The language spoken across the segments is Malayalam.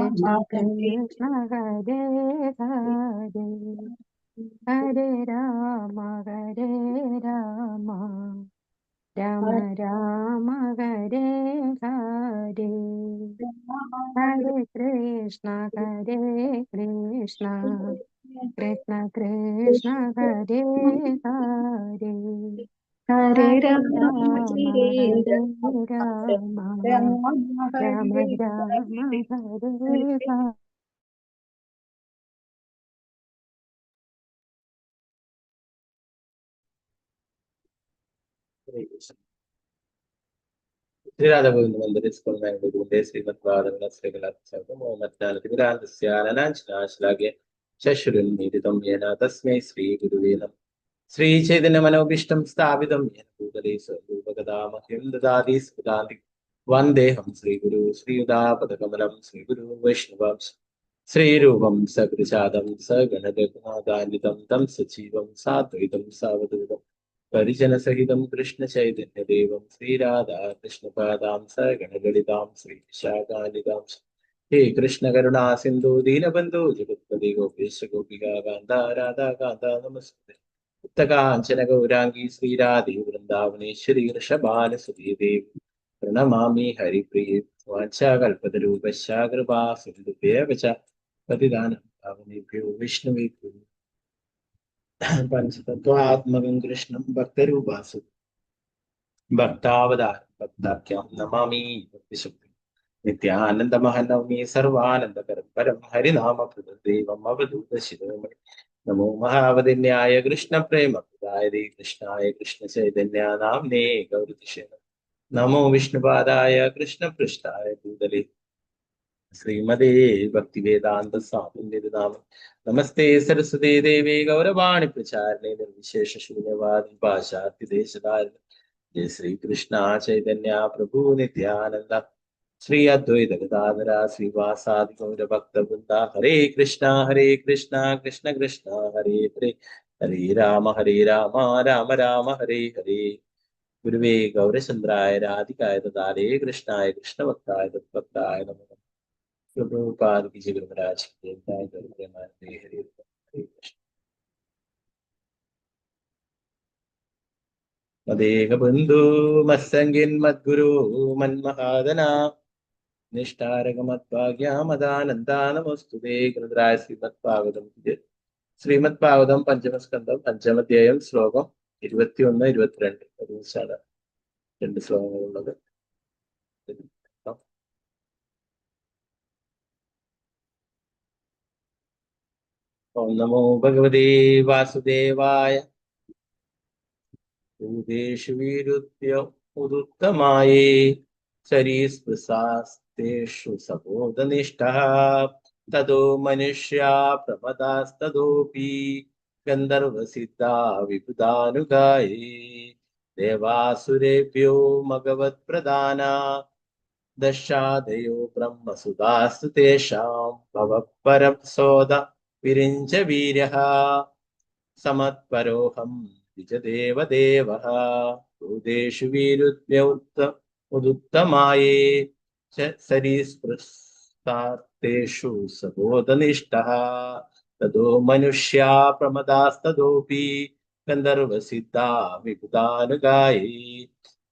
कृष्ण हरे हरे हरे राम राम राम हरे हरे हरे कृष्ण कृष्ण कृष्ण हरे हरे हरे हरे राम राम हरे राम राम राम हरे हरे श्रीराधा गोविंद मंदिर स्कूल में श्रीमद्वादन श्रीमद्वादनाश्लाघ्य शश्रुन्मीलितं येन तस्मै श्रीगुरुवे नमः। श्रीचैतन्यमनोभीष्टं स्थापितं येन भूतले स्वरूपगदामह्यं ददाति स्फुटान्ति वन्देऽहं श्रीगुरु श्रीयुतापदकमलं श्रीगुरु वैष्णवं श्रीरूपं सकृशादं सगणरघुनाथान्वितं तं सजीवं साद्वैतं सावधूतं परिजनसहितं कृष्णचैतन्यदेवं श्रीराधा कृष्णपादां सगणललितां श्रीविशाखान्वितां हे कृष्ण करुणा सिंधु दीनबंधु जगत्पति गोपेश गोपिका कांता राधा कांता नमस्ते उत्तकांचन गौरांगी श्रीराधे वृंदावनेश्वरी वृषभानुसुते देवी प्रणमामि हरिप्रिये वाञ्छाकल्पतरूपश्च कृपा सिन्धुभ्येव च पतितानां पावनेभ्यो विष्णुवेभ्यो पंचतत्त्वात्मकं कृष्णं भक्तरूपासु भक्तावतार भक्ताख्यं नमामि भक्तिशक्ति नित्यानन्दमहनवमी सर्वानन्दकरं परं हरिनाम प्रदेवम् अवधूत शिरोमणि नमो महावदिन्याय कृष्ण प्रेम प्रदाय कृष्णाय कृष्ण चैतन्य नाम्ने गौरतिशे नमो विष्णुपादाय कृष्ण पृष्ठाय भूतले श्रीमदे भक्तिवेदांत स्वामी नाम नमस्ते सरस्वती देवी गौरवाणी प्रचारणे निर्विशेष शून्यवादी पाश्चात्य देशधारिणे जय श्री कृष्ण चैतन्य प्रभु नित्यानंद श्री अद्वैत गदाधर श्रीवासादि गौर भक्त वृंदा हरे कृष्णा कृष्ण कृष्ण हरे हरे हरे राम राम राम हरे हरे गुरुवे गौरचंद्राय राधिकाय तदारे कृष्णाय कृष्ण भक्ताय तत्भक्ताय नमः प्रभुपाद की जय महाराज की जय हरे हरे कृष्ण मदेह बंधु मत्संगिन मद्गुरु मन्महादना निष्ठारगमद्भाग्या मदानंदा नमोस्तुते गुरुद्राय ശ്രീമദ്ഭാഗവതം പഞ്ചമസ്കന്ധം പഞ്ചമധ്യായം ശ്ലോകം 21 22 ഒരുമിച്ചാണ് രണ്ട് ശ്ലോകങ്ങളുള്ളത്. ഓം നമോ ഭഗവതേ വാസുദേവായ ഭൂതേഷു വീരുദ്യ ഉദുത്തമായേ ശരീസ്പൃശാസ്തേഷു സബോധനിഷ്ഠഃ തദോ മനുഷ്യാ പ്രമദാസ്തദോപി ഗന്ധർവസിദ്ധാ വിബുധാനുഗായേ ദേവാസുരേഭ്യോ മഗവത് പ്രധാന ദശാദയോ ബ്രഹ്മസുതാസ്തു തേഷാം ഭവപരം സോദ വിരിഞ്ച വീര്യഃ സമത്പരോഹം ദ്വിജദേവദേവഃ ഭൂതേഷു വീരുദ്യ ഉദുത്തമായേ സരീസ്പൃശാസ്തേഷു സബോധനിഷ്ഠഃ തദോ മനുഷ്യാ പ്രമദാസ്തദോപി ഗന്ധർവസിദ്ധാ വിബുധാനുഗായേ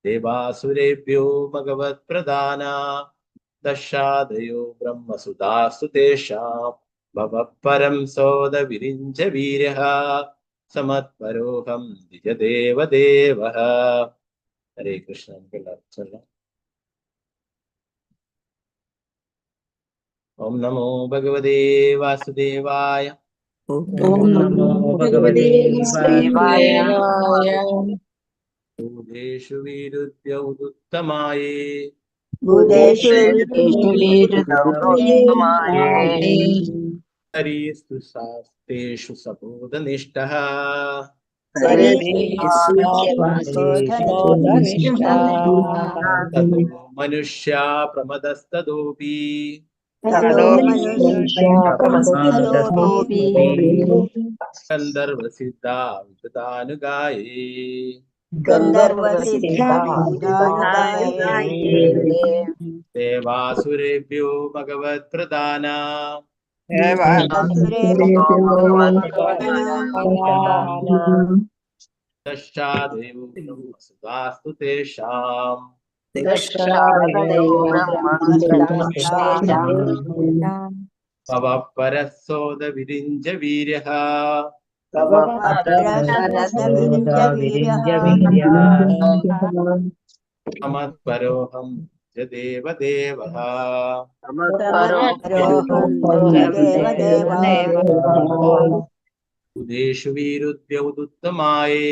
ദേവാസുരേഭ്യോ ഭഗവത് പ്രധാന ദശാദയോ ബ്രഹ്മസുതാസ്തു തേഷാം ഭവപരം സോദ വിരിഞ്ച വീര്യഃ സമത്പരോഹം ദ്വിജദേവദേവഃ. ഹരേ കൃഷ്ണ. ഓം നമോ ഭഗവതേ വാസുദേവായ. ഓം നമോ ഭഗവതേ വാസുദേവായ. ഭൂതേഷു വീരുദ്യ ഉദുത്തമായേ ഹരീസ്പൃശാസ്തേഷു സബോധനിഷ്ഠഃ തദോ മനുഷ്യാ പ്രമദസ്തദോപി ഗന്ധർവസിദ്ധാ വിബുധാനുഗായേ गन्धर्वसिद्धाविभूतानुगाये देवासुरेभ्यो भगवत्प्रदान दशादेव ब्रह्मसुतास्तु तेषाम् पवः सोदविरिञ्च वीर्यः समत्परोऽहं च देवदेवः उदेषु वीरुद्यौदुत्तमाये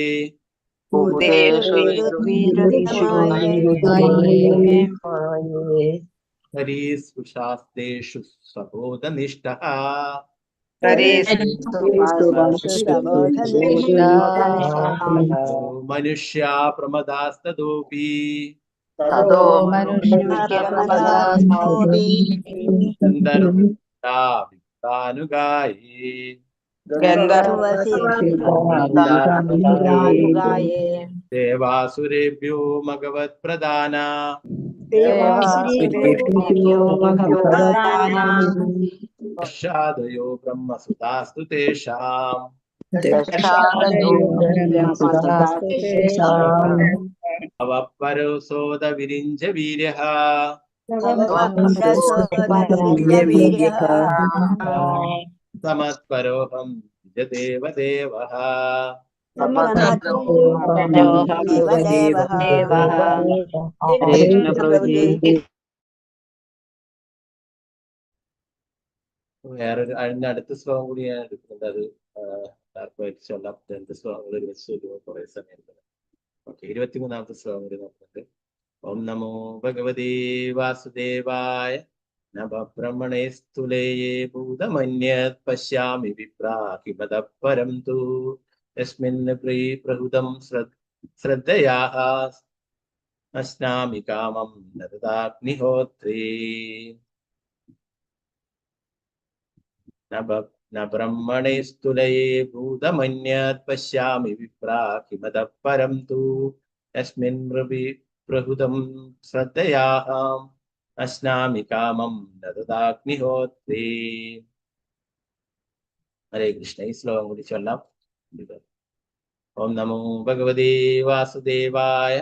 हरीषु शास्त्रेषु सबोधनिष्ठः मनुष्या प्रमदास्तदोऽपि गन्धर्वसिद्धा विद्वानुगाये देवासुरेभ्यो भगवत्प्रदान पश्चादयो ब्रह्मसुतास्तु तेषाम् अवपरोसोदविरिञ्च वीर्यः समत्परोऽहं च देवदेवः അടുത്ത ശ്ലോകം കൂടി ഞാൻ എടുക്കുന്നത് അത് ആർക്കുമായിട്ട് ചൊല്ലാം. രണ്ട് ശ്ലോകങ്ങൾ വെച്ച് കുറെ സമയം. ഓക്കെ, 23-ാമത്തെ ശ്ലോകം കൂടി നോക്കുന്നുണ്ട്. ഓം നമോ ഭഗവതേ വാസുദേവായ നവബ്രഹ്മണേ സ്ഥൂലയേ ഭൂതമന്യത് പശ്യാമി വിപ്രാകിമതഃ പരം തു യസ്മിൻ പ്രഹൃതം ശ്രദ്ധയാഃ അശ്നാമി കാമം നരതാഗ്നിഹോത്രേ. न ब्रह्मणे स्थूलये भूतमन्यत् पश्यामि विप्राकिमतः परं तु यस्मिन् प्रहृतं श्रद्धयाहम् अश्नामि कामं न तदाग्निहोत्रे. हरे कृष्ण. ഈ ശ്ലോകം കൂടി ചൊല്ലാം. ഓം നമോ ഭഗവതേ വാസുദേവായ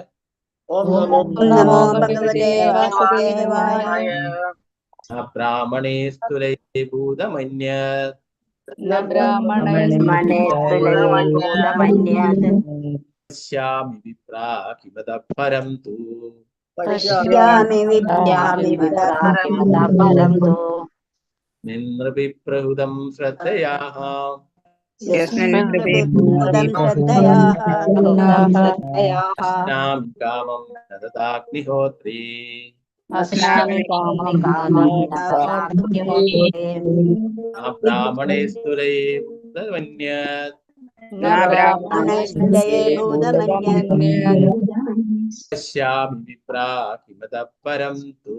ബ്രാഹ്മണേ സ്ഥൂലയേ ഭൂതമന്യत् पश्यामि विप्राकिमतः परं तु निन्द्रविप्रहृतं श्रद्धयाः अश्नामि कामं नरदाग्निहोत्री. ब्राह्मणे स्थूलये भूतमन्यत् पश्यामि विप्राकिमतः परं तु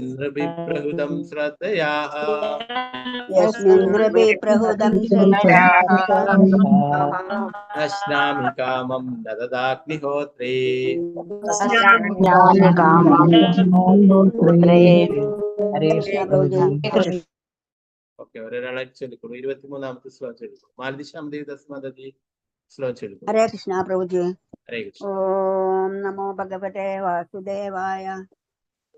यस्मिन् प्रहृतं श्रद्धयाः अश्नामि कामं न तदाग्निहोत्रे. ഓക്കെ, ഒരാളായിട്ട് ചൊല്ലിക്കോളൂ. 23-ാമത്തെ ശ്ലോകം ചൊല്ലിക്കോളൂ. മാലതിശാമതി ദസ്മദതി ശ്ലോകം ചൊല്ലിക്കോളൂ. ഹരേ കൃഷ്ണ പ്രഭുജി. ഹരേ കൃഷ്ണ. ഓം നമോ ഭഗവതേ വാസുദേവായ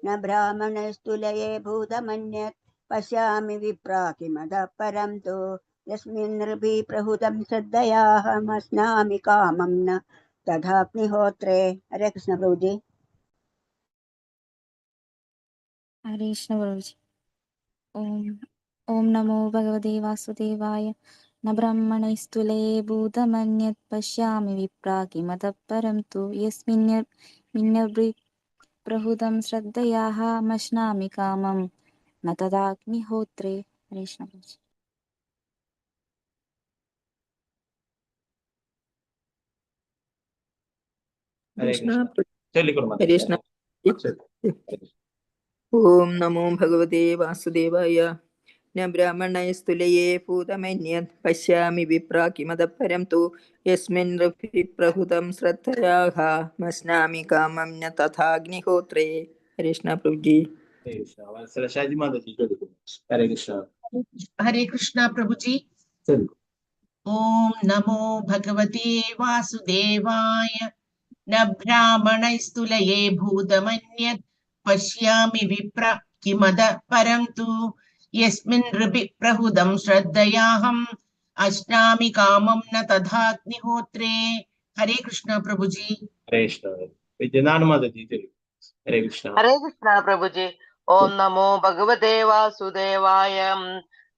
ന ബ്രാഹ്മണേ സ്ഥൂലയേ ഭൂതമന്യത് പശ്യാമി വിപ്രാകിമതഃ പരം തു യസ്മിൻ നൃഭി പ്രഹൃതം ശ്രദ്ധയാഹമസ്നാമി കാമം ന തഥാഗ്നിഹോത്രേ. ഹരേ കൃഷ്ണ പ്രഭുജി. ഹരേ കൃഷ്ണ പ്രഭുജി. ഓം നമോ ഭഗവതേ വാസുദേവായ ന ബ്രഹ്മണേ സ്ഥൂലയേ ഭൂതമന്യത് പശ്യാമി വിപ്രാകിമതഃ പരം തു യസ്മിൻ പ്രഹൃതം ശ്രദ്ധയാഃ മശ്നാമി കാമം ന തദാഗ്നിഹോത്രേ. ഹരേ കൃഷ്ണ പ്രഭുജി. ഹരേ കൃഷ്ണ. ചൊല്ലിക്കോളൂ. ഓം നമോ ഭഗവതേ വാസുദേവായ न ब्राह्मणैस्तुलये भूतमन्यत् पश्यामि विप्रा किमदपरं तु यस्मिन् प्रहुतं श्रद्धयाः मस्नामि कामं न तथाग्निहोत्रे। हरे कृष्ण प्रभु जी। हरे कृष्णा वत्सल शाह जी माता जी चलो। हरे कृष्णा। हरे कृष्णा प्रभु जी। चलो। ओम नमो भगवते वासुदेवाय। न ब्राह्मणैस्तुलये भूतमन्यत् पश्यामि विप्र किमदः परं तु यस्मिन् हृदि प्रहुदं श्रद्धयाहम् अश्नामि कामं न तथाग्निहोत्रे। हरे कृष्णा प्रभु जी। हरे कृष्णा विद्यनाथ माता जी चलो। हरे कृष्णा। हरे कृष्णा प्रभु जी। ओम नमो भगवते वासुदेवाय।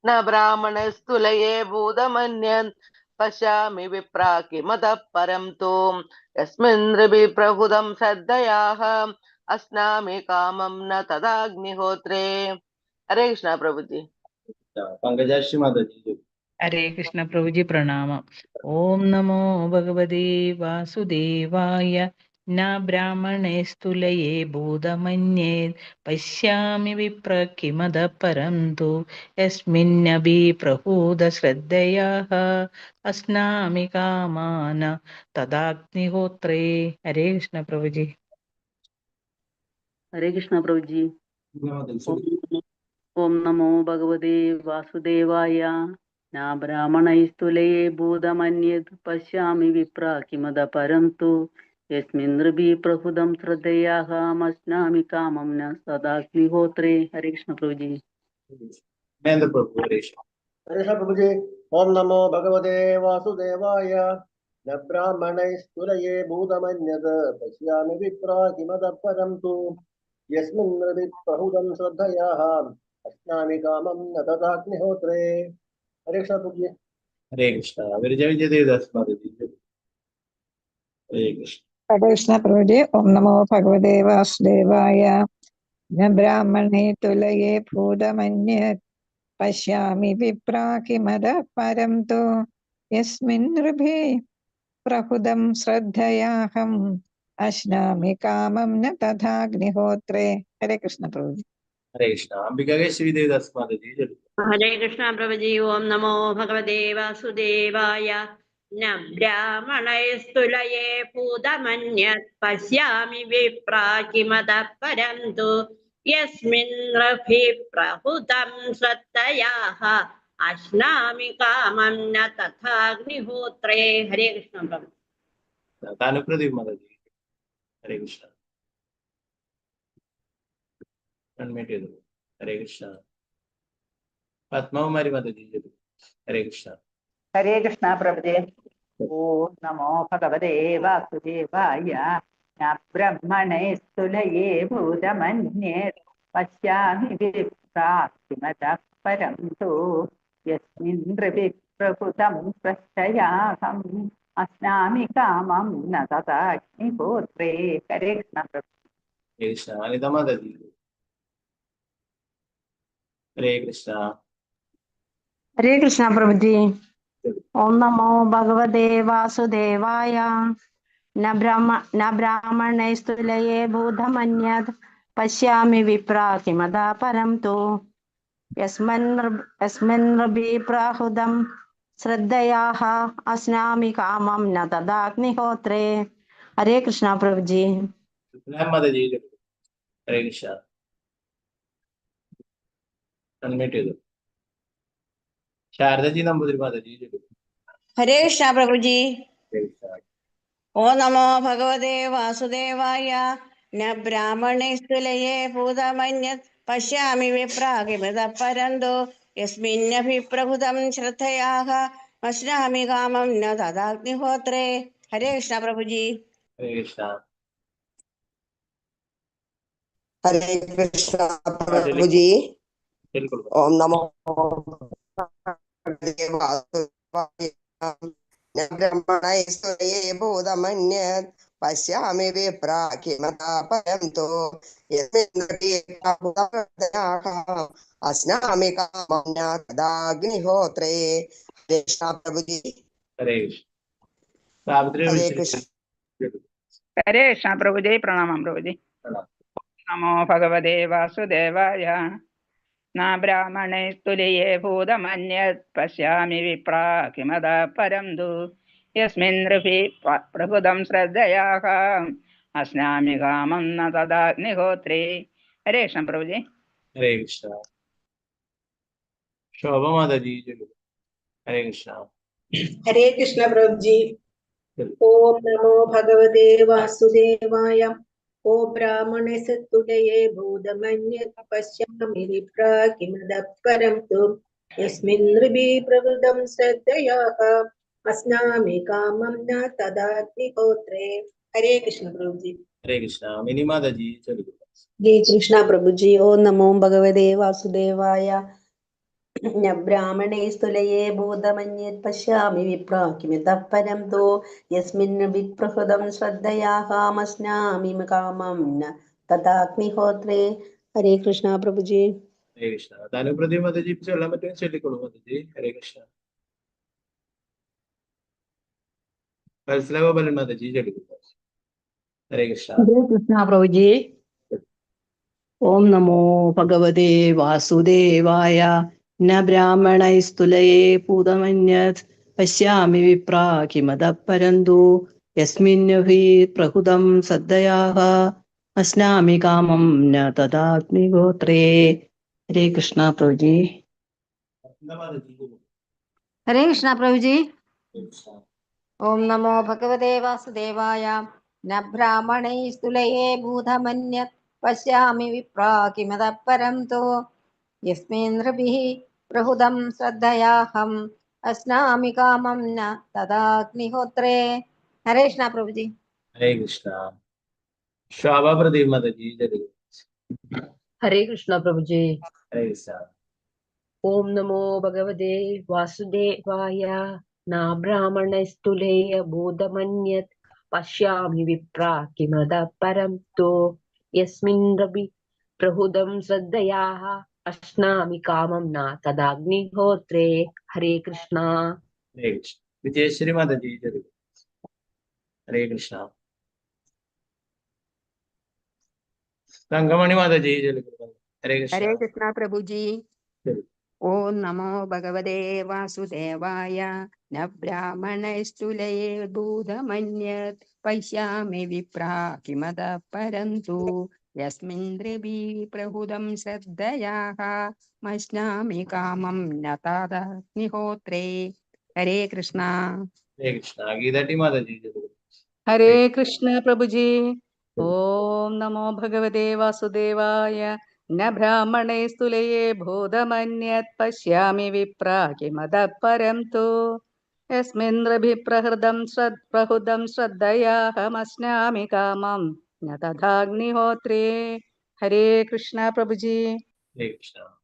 न ब्राह्मणस्तुलये भूतमन्यत् पश्यामि विप्रा किमतः परं तु यस्मिन् हृदि प्रहुदं श्रद्धयाः अस्नामि कामं न तदाग्निहोत्रे। हरे कृष्णा प्रभु जी। पंकजाक्षी माता जी चलो। हरे कृष्ण प्रभु जी प्रणाम। ओम नमो भगवते वासुदेवाय। न ब्राह्मणैस्तुलये भूतमन्येत् पश्यामि विप्र किमदः परं तु यस्मिन्नभि प्रहूत श्रद्धयाः अस्नामि कामान् तदाग्निहोत्रे। हरे कृष्ण प्रभु जी। हरे कृष्ण प्रभु जी। ओम नमो भगवते वासुदेवाय। न ब्राह्मणैस्तुलये भूतमन्यत् पश्यामि विप्रा किमदः परं तु यस्मिन् नृभि प्रहुदं श्रद्धयाः मश्नामि कामं न तदाग्निहोत्रे। हरे कृष्ण प्रभु जी। महेंद्र प्रभु। हरे कृष्णा। हरे कृष्ण प्रभु जी। ओम नमो भगवते वासुदेवाय। न ब्राह्मणैस्तुलये भूतमन्यत् पश्यामि विप्रा किमदः परं तु यस्मिन् हृदि प्रहुदं श्रद्धयाः अश्नामि कामं न तदाग्निहोत्रे। हरे कृष्ण प्रभु जी। हरे कृष्णा विरजय विजय देवदास माता जी चलो। हरे कृष्ण। हरे कृष्ण प्रभु जी। ओम नमो भगवते वासुदेवाय। न ब्राह्मणे तुलये भूतमन्यत् पश्यामि विप्रा किमदः परं तु यस्मिन् नृभे प्रहुदं श्रद्धयाहम् अश्नामि कामं न तथाग्निहोत्रे। हरे कृष्ण प्रभु जी। हरे कृष्णा अंबिका केशवी देवदास माता जी चलो। हरे कृष्ण प्रभु जी। ओम नमो भगवते वासुदेवाय। न ब्राह्मणैस्तुलये भूतमन्यत् पश्यामि विप्रा किमतः परं तु यस्मिन् रफि प्रहुतं श्रद्धयाः अश्नामि कामं न तथाग्निहोत्रे। हरे कृष्ण प्रभु। तानुप्रदीप माता जी। हरे कृष्णा अनम्यूट करो। हरे कृष्णा पद्मा कुमारी माता जी चलो। हरे कृष्णा। हरे कृष्ण प्रभु जी। ओम नमो भगवते वासुदेवाय। न ब्रह्मणैस्तुलये भूतमन्यत् पश्यामि विप्रा किमतः परं तु यस्मिन् हृदि प्रहुतं श्रद्धयाहम् अश्नामि कामं न तथाग्निहोत्रे। हरे कृष्ण प्रभु। हरे कृष्णा अनिता माता जी। हरे कृष्णा। हरे कृष्ण प्रभु जी। ओम नमो भगवते वासुदेवाय। न ब्राह्मणैस्तुलये भूतमन्यत् पश्यामि विप्रा किमतः परं तु यस्मिन् प्राहुदं श्रद्धयाः अस्नामि कामं न तदाग्निहोत्रे। हरे कृष्ण प्रभु जी। माता जी चलो। हरे कृष्णा अनम्यूट करो। शारदा जी नंबूदिरी माता जी चलो। हरे कृष्ण प्रभु जी। हरे कृष्णा। ओम नमो भगवते वासुदेवाय। न ब्राह्मणैस्तुलये भूतमन्यत् पश्यामि विप्रा किमतः परं तु यस्मिन्नभि प्रभुतं श्रद्धयाः अश्नामि कामं न तदाग्निहोत्रे। हरे कृष्ण प्रभु जी। हरे कृष्णा। हरे कृष्ण प्रभु जी। बिल्कुल। ओम नमो भगवते वासुदेवाय। न ब्रह्मणैस्तुलये भूतमन्यत् पश्यामि विप्रा किमतः परं तु यस्मिन् हृदि प्रहुतं श्रद्धयाः अश्नामि कामं न तदाग्निहोत्रे। हरे कृष्ण प्रभु जी। हरे कृष्णा हरे कृष्ण। हरे कृष्ण प्रभु जी प्रणाम प्रभु जी। प्रणाम। नमो भगवते वासुदेवाय। न ब्राह्मणे तुल्ये भूतमन्यत् पश्यामि विप्रा किमतः परं तु यस्मिन् प्रभुतं श्रद्धयाः अस्नामि कामं न तदाग्निहोत्रे। हरे कृष्ण प्रभु जी। हरे कृष्णा। शोभा माता जी चलो। हरे कृष्णा। हरे कृष्ण प्रभु जी। ओम नमो भगवते वासुदेवाय। ओ ब्राह्मणे सत्तुलये भूतमन्यत् पश्यामि विप्रा किमतः परं तु यस्मिन् नृभिः प्रवृतं श्रद्धयाः अस्नामि कामं न तदाग्निहोत्रे। हरे कृष्ण प्रभु जी। हरे कृष्णा। मिनी माता जी चलो। जय कृष्ण प्रभु जी। ओम नमो भगवते वासुदेवाय। न ब्राह्मणे स्तुलये भूतमन्यत् पश्यामि विप्रा किमतः परं तु यस्मिन् विप्रहृतं श्रद्धयाहमस्नामि कामं न तदाग्निहोत्रे। हरे कृष्ण प्रभु जी। हरे कृष्णा। दानुप्रति माता जी चलो मत चलिकोളൂ माता जी। हरे कृष्णा। वत्सला बल माता जी चलिकोളൂ। हरे कृष्णा। हरे कृष्ण प्रभु जी। ओम नमो भगवते वासुदेवाय। न ब्राह्मणैस्तुलये पूतमन्यत् पश्यामि विप्रा किमतः परं तु यस्मिन्नभि प्रहुतं सद्दयाः अस्नामि कामं न तदाग्निहोत्रे। हरे कृष्ण प्रभु जी। हरे कृष्ण प्रभु जी। ओम नमो भगवते वासुदेवाय। न ब्राह्मणे स्तुलये भूतमन्यत् पश्यामि विप्रा किमतः परं तु यस्मिन् नृभिः प्रहुतं श्रद्धयाहम् अस्नामि कामं न तदाग्निहोत्रे। हरे कृष्ण प्रभु जी। हरे कृष्णा। शोभा प्रदीप माता जी चलिए। हरे कृष्ण प्रभु जी। हरे कृष्णा। ओम नमो भगवते वासुदेवाय। न ब्राह्मणस्तुलेय भूतमन्यत् पश्यामि विप्रा किमतः परं तु यस्मिन् रवि प्रहुदं श्रद्धयाः अस्नामि कामं न तदाग्निहोत्रे। हरे कृष्णा। हरे कृष्णा। विजयश्री माता जी चलिए। हरे कृष्णा। संगमणि माता जी चलिए। हरे कृष्णा। हरे कृष्ण प्रभु जी। ओम नमो भगवते वासुदेवाय। न ब्राह्मणैस्तुलये भूतमन्यत् पश्यामि विप्रा किमतः परं तु यस्मिन्नृभिः प्रहुतं श्रद्धयाः मश्नामि कामं न तदाग्निहोत्रे। हरे कृष्ण। हरे कृष्णा। गीता टी माता जी चलिए। हरे कृष्ण प्रभु जी। ओम नमो भगवते वासुदेवाय। न ब्राह्मणे स्तुलये भूतमन्यत् पश्यामि विप्रा किमतः परं तु यस्मिन्नभिप्रहृतं प्रहुदं श्रद्धयाहमस्नामि कामं न तथाग्निहोत्रे। हरे कृष्ण प्रभु जी। हरे कृष्णा।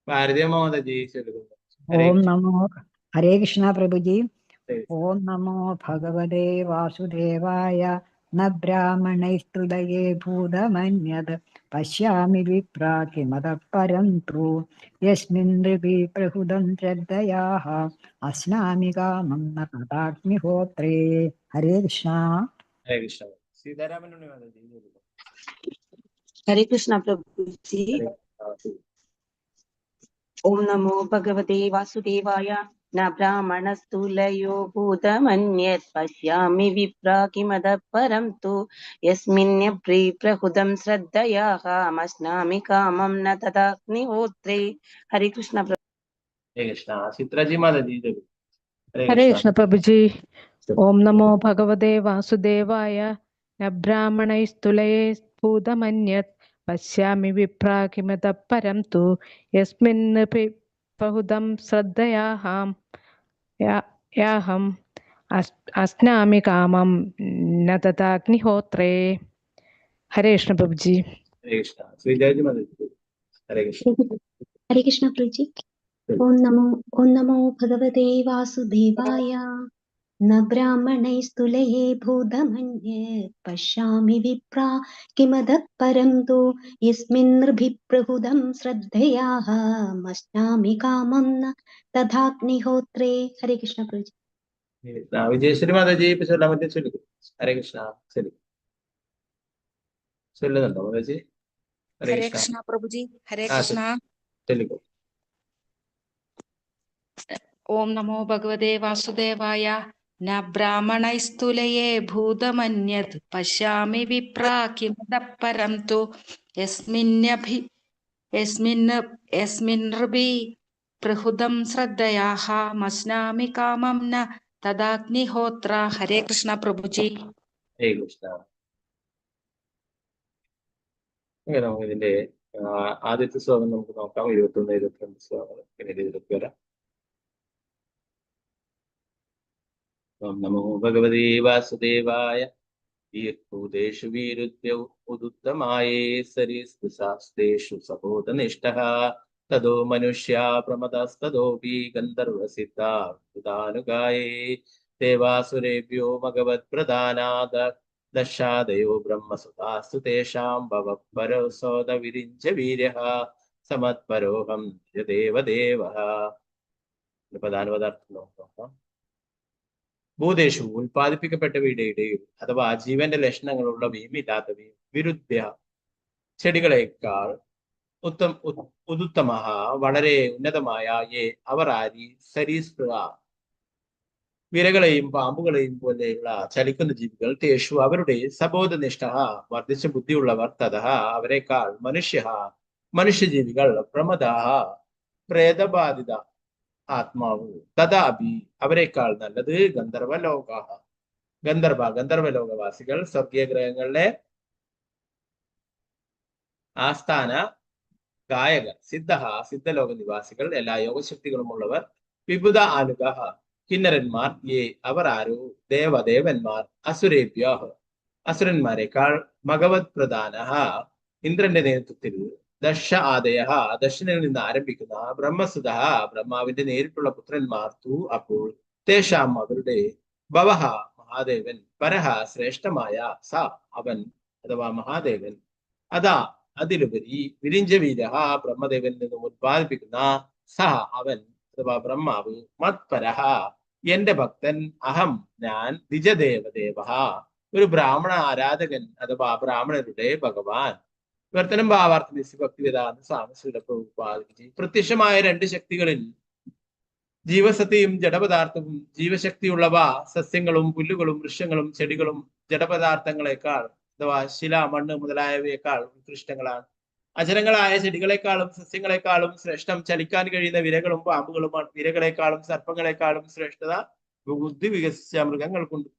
भारतीय माता जी चलिए। हरे ओम कृष्णा। नमो हरे कृष्ण प्रभु जी। हरे ओम नमो भगवते वासुदेवाय। न ब्राह्मणैस्तुलये भूतमन्यत् पश्यामि विप्रा किमतः परं तु यस्मिन् नृभिः प्रहुदं श्रद्धयाः अस्नामि कामं न तदाग्निहोत्रे। हरे कृष्ण। हरे कृष्णा। सीतारामन माता जी चलिए। हरे कृष्ण प्रभु जी। हरे कृष्णा। ओम नमो भगवते वासुदेवाय। न ब्राह्मणस्तुलयो भूतमन्यत् पश्यामि विप्रा किमतः परं तु यस्मिन्नभि प्रहुदं श्रद्धयाहमस्नामि कामं न तदाग्निहोत्रे। हरे कृष्ण प्रभु। हरे कृष्णा। चित्रा जी माता जी चलिए। हरे हरे कृष्णा। कृष्ण प्रभु जी। ओम नमो भगवते वासुदेवाय। न ब्राह्मणैस्तुलये भूतमन्यत् पश्यामि विप्रा किमतः परं तु यस्मिन्नपि बहुदं श्रद्धयाहम् अस्नामि कामं न तथाग्निहोत्रे। हरे कृष्ण प्रभु जी। हरे कृष्णा। श्रीजय जी माता जी। हरे कृष्णा। हरे कृष्ण प्रभु जी। ओम नमो भगवते वासुदेवाय। न ब्राह्मणैस्तुलये भूतमन्यत् पश्यामि विप्रा किमतः परं तु यस्मिन्नृभिः प्रहुदं श्रद्धयाहमस्नामि कामं न तथाग्निहोत्रे। हरे कृष्ण प्रभु जी। विजयश्री माता जी पिछला मत चलिए। हरे कृष्णा। चलिए चलिए माता जी। हरे हरे कृष्णा। कृष्ण प्रभु जी। हरे हाँ कृष्ण। తెలుగు. ఓం నమో భగవతే వాసుదేవాయ. న బ్రాహ్మణైస్తులయే భూతమన్యత్ పశ్యామి విప్రా కిమతః పరం తు యస్మిన్నృభి ప్రహుదం శ్రద్ధయాః మస్నామి కామం న తదాగ్నిహోత్ర. హరే కృష్ణ ప్రభుജി. ഹരേ കൃഷ്ണ. അങ്ങനെ നമുക്ക് ഇതിന്റെ ആദ്യത്തെ ശ്ലോകം നമുക്ക് നോക്കാം. 21, 22 ശ്ലോകങ്ങൾ പിന്നീട് ഇതിലേക്ക് വരാം. ഓം നമോ ഭഗവതേ വാസുദേവായ. ഭൂതേഷു വീരുദ്ധ്യൗ ഉദുത്തമായേ സരിസ്പൃശാസ്തേഷു സബോധനിഷ്ഠഃ തദോ മനുഷ്യാ പ്രമദസ്തദോപി ഗന്ധർവസിദ്ധാ ബുധാനുഗായേ ദേവാസുരേഭ്യോ ഭഗവത് പ്രധാനാദ ദശാദയോ ബ്രഹ്മസുതാസ്തു തേഷാം ഭവഃ പരോസോദ വിരിഞ്ച വീര്യഃ സമത്പരോഹം ദേവദേവഃ. പ്രധാന പദാർത്ഥം നോക്കാം. ഭൂതേഷു ഉൽപ്പാദിപ്പിക്കപ്പെട്ടവയുടെ ഇടയിൽ അഥവാ ജീവന്റെ ലക്ഷണങ്ങളുള്ളവയും ഇല്ലാത്തവയും വിരുദ്ധ ചെടികളെക്കാൾ ഉദുത്തമ വളരെ ഉന്നതമായ അവർ ആരി സരീസ്പൃഹ വിരകളെയും പാമ്പുകളെയും പോലെയുള്ള ചലിക്കുന്ന ജീവികൾ തേഷു അവരുടെ സബോധനിഷ്ഠ വർദ്ധിച്ച ബുദ്ധിയുള്ളവർ തഥ അവരെക്കാൾ മനുഷ്യജീവികൾ പ്രമദ പ്രേതബാധിത ആത്മാവ് തഥാപി അവരെക്കാൾ നല്ലത് ഗന്ധർവലോകവാസികൾ സ്വർഗീയ ഗ്രഹങ്ങളിലെ ആസ്ഥാന ഗായകർ സിദ്ധലോക നിവാസികൾ എല്ലാ യോഗശക്തികളും ഉള്ളവർ വിബുധ ആനുഗ കിന്നരന്മാർ അവർ ആരോ ദേവദേവന്മാർ അസുരന്മാരെക്കാൾ ഭഗവത് പ്രധാന ഇന്ദ്രന്റെ നേതൃത്വത്തിൽ ദശ ആദയ ദശനിൽ നിന്ന് ആരംഭിക്കുന്ന ബ്രഹ്മസുത ബ്രഹ്മാവിന്റെ നേരിട്ടുള്ള പുത്രന്മാർ തു അപ്പോൾ തേഷാം അവരുടെ ഭവഹ മഹാദേവൻ പരഹ ശ്രേഷ്ഠമായ സ അവൻ അഥവാ മഹാദേവൻ അതാ അതിലുപരി വിരിഞ്ചവീര ബ്രഹ്മദേവനിൽ നിന്നും ഉത്പാദിപ്പിക്കുന്ന സഹ അവൻ അഥവാ ബ്രഹ്മാവ് മത്പരഹ എന്റെ ഭക്തൻ അഹം ഞാൻ ദ്വിജദേവദേവ ഒരു ബ്രാഹ്മണ ആരാധകൻ അഥവാ ബ്രാഹ്മണരുടെ ഭഗവാൻ. വിവർത്തനം ഭാവാർത്ഥം ഭക്തിവേദാന്ത സ്വാമിയുടെ പ്രഭുപാദിജി. പ്രത്യക്ഷമായ രണ്ട് ശക്തികളിൽ ജീവസത്തയും ജഡപദാർത്ഥവും ജീവശക്തിയുള്ളവ സസ്യങ്ങളും പുല്ലുകളും വൃക്ഷങ്ങളും ചെടികളും ജഡപദാർത്ഥങ്ങളെക്കാൾ അഥവാ ശില മണ്ണ് മുതലായവയേക്കാൾ ഉത്കൃഷ്ടങ്ങളാണ്. അചരങ്ങളായ ചെടികളെക്കാളും സസ്യങ്ങളെക്കാളും ശ്രേഷ്ഠം ചലിക്കാൻ കഴിയുന്ന വിരകളും പാമ്പുകളുമാണ്. വിരകളെക്കാളും സർപ്പങ്ങളെക്കാളും ശ്രേഷ്ഠത ബുദ്ധി വികസിച്ച മൃഗങ്ങൾക്കുണ്ട്.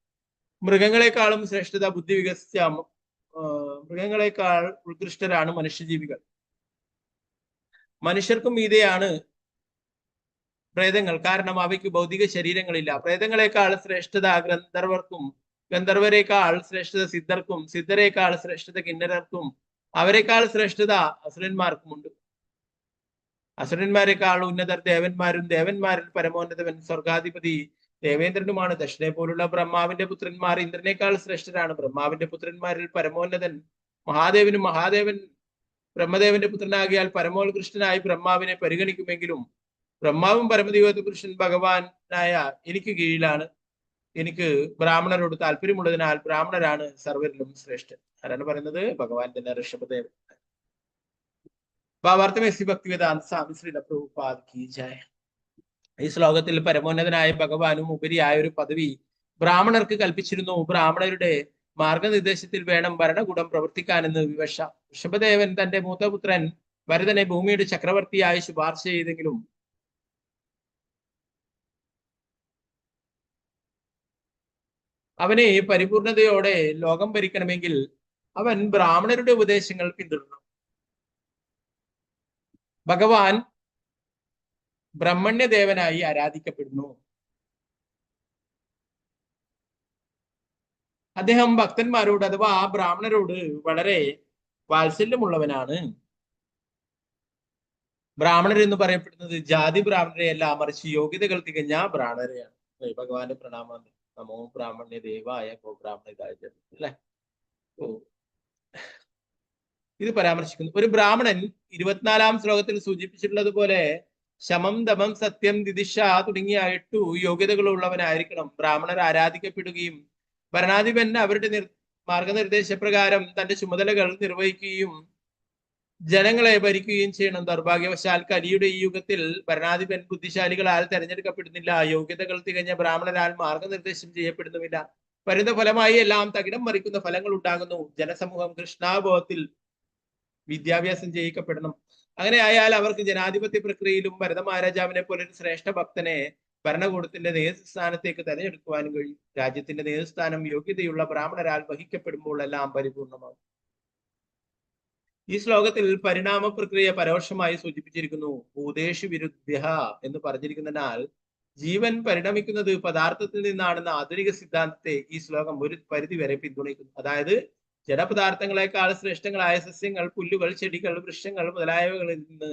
മൃഗങ്ങളെക്കാളും ശ്രേഷ്ഠത ബുദ്ധി വികസിച്ച മൃഗങ്ങളെക്കാൾ ഉത്കൃഷ്ടരാണ് മനുഷ്യജീവികൾ. മനുഷ്യർക്കും മീതെയാണ് പ്രേതങ്ങൾ, കാരണം അവയ്ക്ക് ഭൗതിക ശരീരങ്ങളില്ല. പ്രേതങ്ങളെക്കാൾ ശ്രേഷ്ഠത ഗന്ധർവർക്കും, ഗന്ധർവരെക്കാൾ ശ്രേഷ്ഠത സിദ്ധർക്കും, സിദ്ധരെക്കാൾ ശ്രേഷ്ഠത കിന്നരർക്കും, അവരെക്കാൾ ശ്രേഷ്ഠത അസുരന്മാർക്കുമുണ്ട്. അസുരന്മാരെക്കാൾ ഉന്നതർ ദേവന്മാരും, ദേവന്മാരിൽ പരമോന്നതവൻ സ്വർഗാധിപതി ദേവേന്ദ്രനുമാണ്. ദക്ഷനെ പോലുള്ള ബ്രഹ്മാവിന്റെ പുത്രന്മാർ ഇന്ദ്രനേക്കാൾ ശ്രേഷ്ഠരാണ്. ബ്രഹ്മാവിന്റെ പുത്രന്മാരിൽ പരമോന്നതൻ മഹാദേവനും, മഹാദേവൻ ബ്രഹ്മദേവന്റെ പുത്രനാകിയാൽ പരമോത്കൃഷ്ടനായി ബ്രഹ്മാവിനെ പരിഗണിക്കുമെങ്കിലും ബ്രഹ്മാവും പരമദേവത പുരുഷൻ ഭഗവാനായ എനിക്ക് കീഴിലാണ്. എനിക്ക് ബ്രാഹ്മണരോട് താല്പര്യമുള്ളതിനാൽ ബ്രാഹ്മണരാണ് സർവരിലും ശ്രേഷ്ഠൻ. ആരാണ് പറയുന്നത്? ഭഗവാൻ തന്നെ ഋഷഭദേവൻ. ഭാവാർത്ഥമേസി ഭക്തിവേദാന്ത സ്വാമി ശ്രീല പ്രഭുപാദ് കി ജയ. ഈ ശ്ലോകത്തിൽ പരമോന്നതനായ ഭഗവാനും ഉപരിയായ ഒരു പദവി ബ്രാഹ്മണർക്ക് കൽപ്പിച്ചിരുന്നു. ബ്രാഹ്മണരുടെ മാർഗനിർദ്ദേശത്തിൽ വേണം ഭരണകൂടം പ്രവർത്തിക്കാനെന്ന് വിവക്ഷ. ഋഷഭദേവൻ തന്റെ മൂത്തപുത്രൻ ഭരതനെ ഭൂമിയുടെ ചക്രവർത്തിയായി ശുപാർശ ചെയ്തെങ്കിലും അവനെ പരിപൂർണതയോടെ ലോകം ഭരിക്കണമെങ്കിൽ അവൻ ബ്രാഹ്മണരുടെ ഉപദേശങ്ങൾ പിന്തുടരണം. ഭഗവാൻ ബ്രഹ്മണ്യദേവനായി ആരാധിക്കപ്പെടുന്നു. അദ്ദേഹം ഭക്തന്മാരോട് അഥവാ ബ്രാഹ്മണരോട് വളരെ വാത്സല്യമുള്ളവനാണ്. ബ്രാഹ്മണർ എന്ന് പറയപ്പെടുന്നത് ജാതി ബ്രാഹ്മണരെയല്ല, മറിച്ച് യോഗ്യതകൾ തികഞ്ഞ ബ്രാഹ്മണരെയാണ്. ഭഗവാന്റെ പ്രണാമം. നമോ ബ്രാഹ്മണ്യ ദേവായ ഗോ ബ്രാഹ്മണ അല്ലെ. ഇത് പരാമർശിക്കുന്നു. ഒരു ബ്രാഹ്മണൻ 24-ാം ശ്ലോകത്തിൽ സൂചിപ്പിച്ചിട്ടുള്ളത് പോലെ ശമം, ദമം, സത്യം, ദിദിശ തുടങ്ങിയ 8 യോഗ്യതകളുള്ളവനായിരിക്കണം. ബ്രാഹ്മണർ ആരാധിക്കപ്പെടുകയും ഭരണാധിപൻ അവരുടെ മാർഗനിർദ്ദേശപ്രകാരം തന്റെ ചുമതലകൾ നിർവഹിക്കുകയും ജനങ്ങളെ ഭരിക്കുകയും ചെയ്യണം. ദൗർഭാഗ്യവശാൽ കലിയുടെ ഈ യുഗത്തിൽ ഭരണാധിപൻ ബുദ്ധിശാലികളാൽ തെരഞ്ഞെടുക്കപ്പെടുന്നില്ല. യോഗ്യതകൾ തികഞ്ഞ ബ്രാഹ്മണരാൽ മാർഗനിർദ്ദേശം ചെയ്യപ്പെടുന്നുമില്ല. വരുന്ന ഫലമായി എല്ലാം തകിടം മറിക്കുന്ന ഫലങ്ങൾ ഉണ്ടാകുന്നു. ജനസമൂഹം കൃഷ്ണാബോധത്തിൽ വിദ്യാഭ്യാസം ചെയ്യിക്കപ്പെടണം. അങ്ങനെ ആയാൽ അവർക്ക് ജനാധിപത്യ പ്രക്രിയയിലും ഭരത മഹാരാജാവിനെ പോലെ ഒരു ശ്രേഷ്ഠ ഭക്തനെ ഭരണകൂടത്തിന്റെ നേതൃസ്ഥാനത്തേക്ക് തെരഞ്ഞെടുക്കുവാനും കഴിയും. രാജ്യത്തിന്റെ നേതൃസ്ഥാനം യോഗ്യതയുള്ള ബ്രാഹ്മണരാൽ വഹിക്കപ്പെടുമ്പോൾ എല്ലാം പരിപൂർണമാകും. ഈ ശ്ലോകത്തിൽ പരിണാമ പ്രക്രിയ പരോക്ഷമായി സൂചിപ്പിച്ചിരിക്കുന്നു. ഭൂതേഷു വിരുദ്ധ്യ എന്ന് പറഞ്ഞിരിക്കുന്നതിനാൽ ജീവൻ പരിണമിക്കുന്നത് പദാർത്ഥത്തിൽ നിന്നാണെന്ന ആധുനിക സിദ്ധാന്തത്തെ ഈ ശ്ലോകം ഒരു പരിധി വരെ പിന്തുണയ്ക്കുന്നു. അതായത് ജഡപദാർത്ഥങ്ങളെക്കാൾ ശ്രേഷ്ഠങ്ങളായ സസ്യങ്ങൾ, പുല്ലുകൾ, ചെടികൾ, വൃക്ഷങ്ങൾ മുതലായവകളിൽ നിന്ന്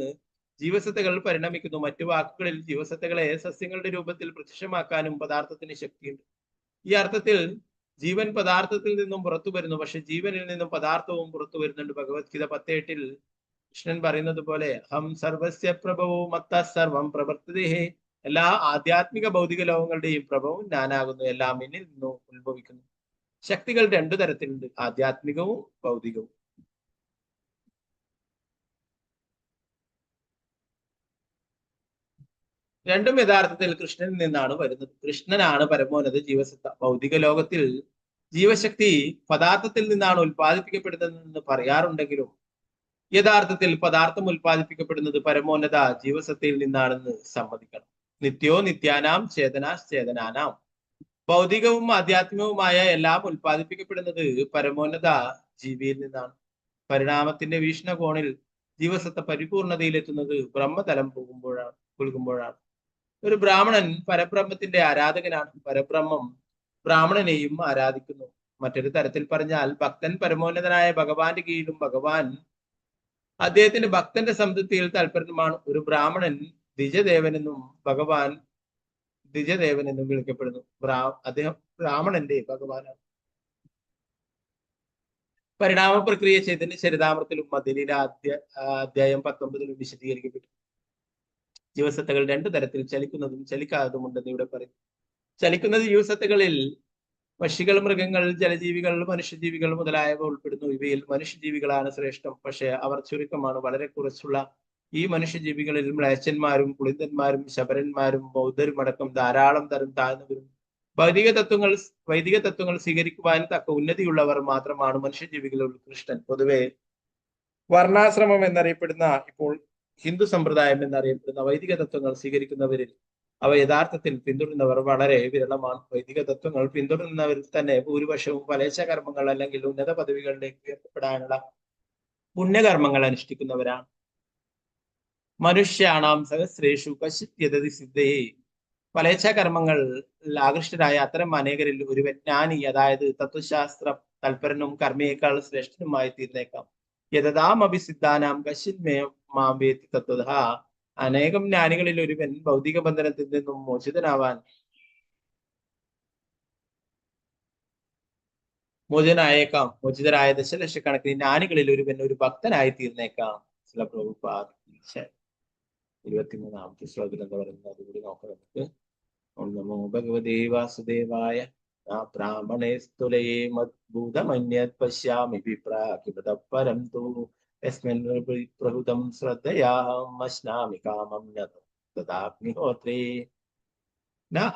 ജീവസത്തകൾ പരിണമിക്കുന്നു. മറ്റു വാക്കുകളിൽ ജീവസത്തകളെ സസ്യങ്ങളുടെ രൂപത്തിൽ പ്രത്യക്ഷമാക്കാനും പദാർത്ഥത്തിന് ശക്തിയുണ്ട്. ഈ അർത്ഥത്തിൽ ജീവൻ പദാർത്ഥത്തിൽ നിന്നും പുറത്തു വരുന്നു, പക്ഷെ ജീവനിൽ നിന്നും പദാർത്ഥവും പുറത്തു വരുന്നുണ്ട്. ഭഗവത്ഗീത 10:8 കൃഷ്ണൻ പറയുന്നത് പോലെ ഹം സർവസ്യ പ്രഭവവും മത്ത സർവം പ്രവർത്തതേ, എല്ലാ ആധ്യാത്മിക ഭൗതിക ലോകങ്ങളുടെയും പ്രഭവവും ഞാനാകുന്നു, എല്ലാം എന്നിൽ നിന്നും ഉത്ഭവിക്കുന്നു. ശക്തികൾ രണ്ടു തരത്തിലുണ്ട്, ആധ്യാത്മികവും ഭൗതികവും. രണ്ടും യഥാർത്ഥത്തിൽ കൃഷ്ണനിൽ നിന്നാണ് വരുന്നത്. കൃഷ്ണനാണ് പരമോന്നത ജീവസത്ത. ഭൗതിക ലോകത്തിൽ ജീവശക്തി പദാർത്ഥത്തിൽ നിന്നാണ് ഉൽപ്പാദിപ്പിക്കപ്പെടുന്നതെന്ന് പറയാറുണ്ടെങ്കിലും യഥാർത്ഥത്തിൽ പദാർത്ഥം ഉൽപ്പാദിപ്പിക്കപ്പെടുന്നത് പരമോന്നത ജീവസത്തയിൽ നിന്നാണെന്ന് സമ്മതിക്കണം. നിത്യോ നിത്യാനാം ചേതനാനാം. ഭൗതികവും ആധ്യാത്മികവുമായ എല്ലാം ഉൽപ്പാദിപ്പിക്കപ്പെടുന്നത് പരമോന്നത ജീവിയിൽ നിന്നാണ്. പരിണാമത്തിന്റെ വീക്ഷണകോണിൽ ജീവസത്ത പരിപൂർണതയിലെത്തുന്നത് ബ്രഹ്മതലം പുൽകുമ്പോഴാണ്. ഒരു ബ്രാഹ്മണൻ പരബ്രഹ്മത്തിന്റെ ആരാധകനാണ്. പരബ്രഹ്മം ബ്രാഹ്മണനെയും ആരാധിക്കുന്നു. മറ്റൊരു തരത്തിൽ പറഞ്ഞാൽ ഭക്തൻ പരമോന്നതനായ ഭഗവാന്റെ കീഴിലും ഭഗവാൻ അദ്ദേഹത്തിന്റെ ഭക്തന്റെ സംതൃപ്തിയിൽ താല്പര്യമാണ്. ഒരു ബ്രാഹ്മണൻ ദ്വിജദേവനെന്നും ഭഗവാൻ ദ്വിജദേവനെന്നും വിളിക്കപ്പെടുന്നു. അദ്ദേഹം ബ്രാഹ്മണന്റെ ഭഗവാനാണ്. പരിണാമ പ്രക്രിയ ചൈതന്യ ചരിതാമൃതത്തിലും മധ്യലീല അധ്യായം 19 വിശദീകരിക്കപ്പെട്ടു. ജീവസത്തകൾ രണ്ടു തരത്തിൽ ചലിക്കുന്നതും ചലിക്കാത്തതും ഉണ്ടെന്ന് ഇവിടെ പറയും. ചലിക്കുന്നത് ജീവസത്തകളിൽ പക്ഷികൾ, മൃഗങ്ങൾ, ജലജീവികൾ, മനുഷ്യജീവികൾ മുതലായവ ഉൾപ്പെടുന്നു. ഇവയിൽ മനുഷ്യജീവികളാണ് ശ്രേഷ്ഠം. പക്ഷെ അവർ ചുരുക്കമാണ്. വളരെ കുറച്ചുള്ള ഈ മനുഷ്യജീവികളിൽ മ്ലേച്ഛന്മാരും കുളിന്തന്മാരും ശബരന്മാരും ബൗദ്ധരും അടക്കം ധാരാളം തരം താഴ്ന്നവരും വൈദിക തത്വങ്ങൾ സ്വീകരിക്കുവാൻ തക്ക ഉന്നതിയുള്ളവർ മാത്രമാണ് മനുഷ്യജീവികളിൽ ഉത്കൃഷ്ടൻ. പൊതുവെ വർണ്ണാശ്രമം എന്നറിയപ്പെടുന്ന, ഇപ്പോൾ ഹിന്ദു സമ്പ്രദായം എന്നറിയപ്പെടുന്ന വൈദിക തത്വങ്ങൾ സ്വീകരിക്കുന്നവരിൽ അവ യഥാർത്ഥത്തിൽ പിന്തുടരുന്നവർ വളരെ വിരളമാണ്. വൈദിക തത്വങ്ങൾ പിന്തുടരുന്നവരിൽ തന്നെ ഭൂരിപക്ഷവും ഫലേച്ഛ കർമ്മങ്ങൾ അല്ലെങ്കിൽ ഉന്നത പദവികളിലേക്ക് ഉയർത്തപ്പെടാനുള്ള പുണ്യകർമ്മങ്ങൾ അനുഷ്ഠിക്കുന്നവരാണ്. മനുഷ്യാണാം സഹസ്രേഷു കശ്ചിത്യതതി സിദ്ധയെ. ഫലേച്ഛ കർമ്മങ്ങളിൽ ആകൃഷ്ടരായ അത്തരം അനേകരിൽ ഒരുവൻ ജ്ഞാനി, അതായത് തത്വശാസ്ത്ര തൽപരനും കർമ്മിയേക്കാൾ ശ്രേഷ്ഠനുമായി തീർന്നേക്കാം. യഥാമഭിസിദ്ധാനാം കശ്ചിന്മേ മാം വേത്തി തത്വതഃ. അനേകം ജ്ഞാനികളിൽ ഒരുവൻ ഭൗതിക ബന്ധനത്തിൽ നിന്നും മോചിതനായേക്കാം. മോചിതരായ ദശലക്ഷക്കണക്കിന് ജ്ഞാനികളിൽ ഒരുവൻ ഒരു ഭക്തനായി തീർന്നേക്കാം. ചില പ്രഭുപാദ 23ാമത്തെ ശ്ലോകത്തിൽ എന്താ പറയുന്നത് അതുകൂടി നോക്കാം നമുക്ക്. ഓം നമോ ഭഗവതേ വാസുദേവായ. ബ്രാഹ്മണേ സ്തുലയേ മദ്ഭൂതമന്യത് പശ്യാമി വിപ്രാകിമതഃ പരം തു യസ്മിൻ പ്രഹുതം ശ്രദ്ധയാമശ്നാമി കാമം തദാഗ്നിഹോത്രേ.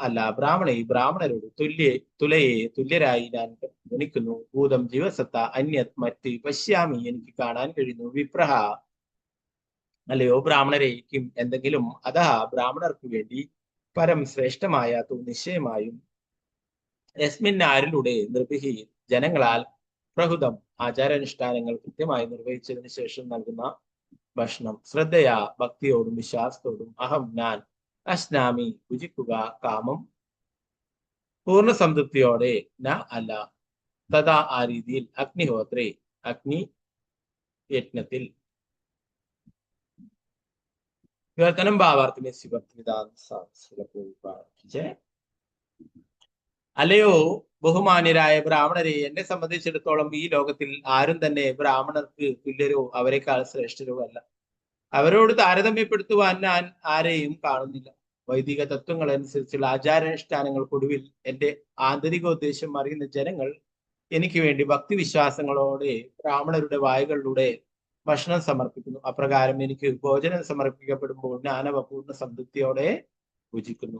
അല്ല, ബ്രാഹ്മണരോട് തുല്യരായി ഞാൻ ഗണിക്കുന്നു. ഭൂതം ജീവസത്ത അന്യത് മറ്റ് പശ്യാമി എനിക്ക് കാണാൻ കഴിയുന്നു. വിപ്രഹ അല്ലയോ ബ്രാഹ്മണരെ, കിം എന്തെങ്കിലും അതാ ബ്രാഹ്മണർക്ക് വേണ്ടി പരം ശ്രേഷ്ഠമായ നിശ്ചയമായും യസ്മിൻ ആരിലൂടെ നിർഭിഹി ജനങ്ങളാൽ പ്രഹുതം ആചാരാനുഷ്ഠാനങ്ങൾ കൃത്യമായി നിർവഹിച്ചതിന് ശേഷം നൽകുന്ന ഭക്ഷണം ശ്രദ്ധയാ ഭക്തിയോടും വിശ്വാസത്തോടും അഹം ഞാൻ അശ്നാമി ഭുജിക്കുക കാമം പൂർണ്ണ സംതൃപ്തിയോടെ അല്ല തഥാ ആ രീതിയിൽ അഗ്നിഹോത്രേ അഗ്നി യജ്ഞത്തിൽ. വിവർത്തനം ഭാവാർത്ഥമേ അല്ലയോ ബഹുമാന്യരായ ബ്രാഹ്മണരെ, എന്നെ സംബന്ധിച്ചിടത്തോളം ഈ ലോകത്തിൽ ആരും തന്നെ ബ്രാഹ്മണർക്ക് തുല്യരോ അവരെക്കാൾ ശ്രേഷ്ഠരോ അല്ല. അവരോട് താരതമ്യപ്പെടുത്തുവാൻ ഞാൻ ആരെയും കാണുന്നില്ല. വൈദിക തത്വങ്ങൾ അനുസരിച്ചുള്ള ആചാരാനുഷ്ഠാനങ്ങൾക്കൊടുവിൽ എന്റെ ആന്തരികോദ്ദേശം അറിയുന്ന ജനങ്ങൾ എനിക്ക് വേണ്ടി ഭക്തിവിശ്വാസങ്ങളോടെ ബ്രാഹ്മണരുടെ വായുകളിലൂടെ ഭക്ഷണം സമർപ്പിക്കുന്നു. അപ്രകാരം എനിക്ക് ഭോജനം സമർപ്പിക്കപ്പെടുമ്പോൾ ഞാൻ അവ പൂർണ്ണ സംതൃപ്തിയോടെ ഭുജിക്കുന്നു.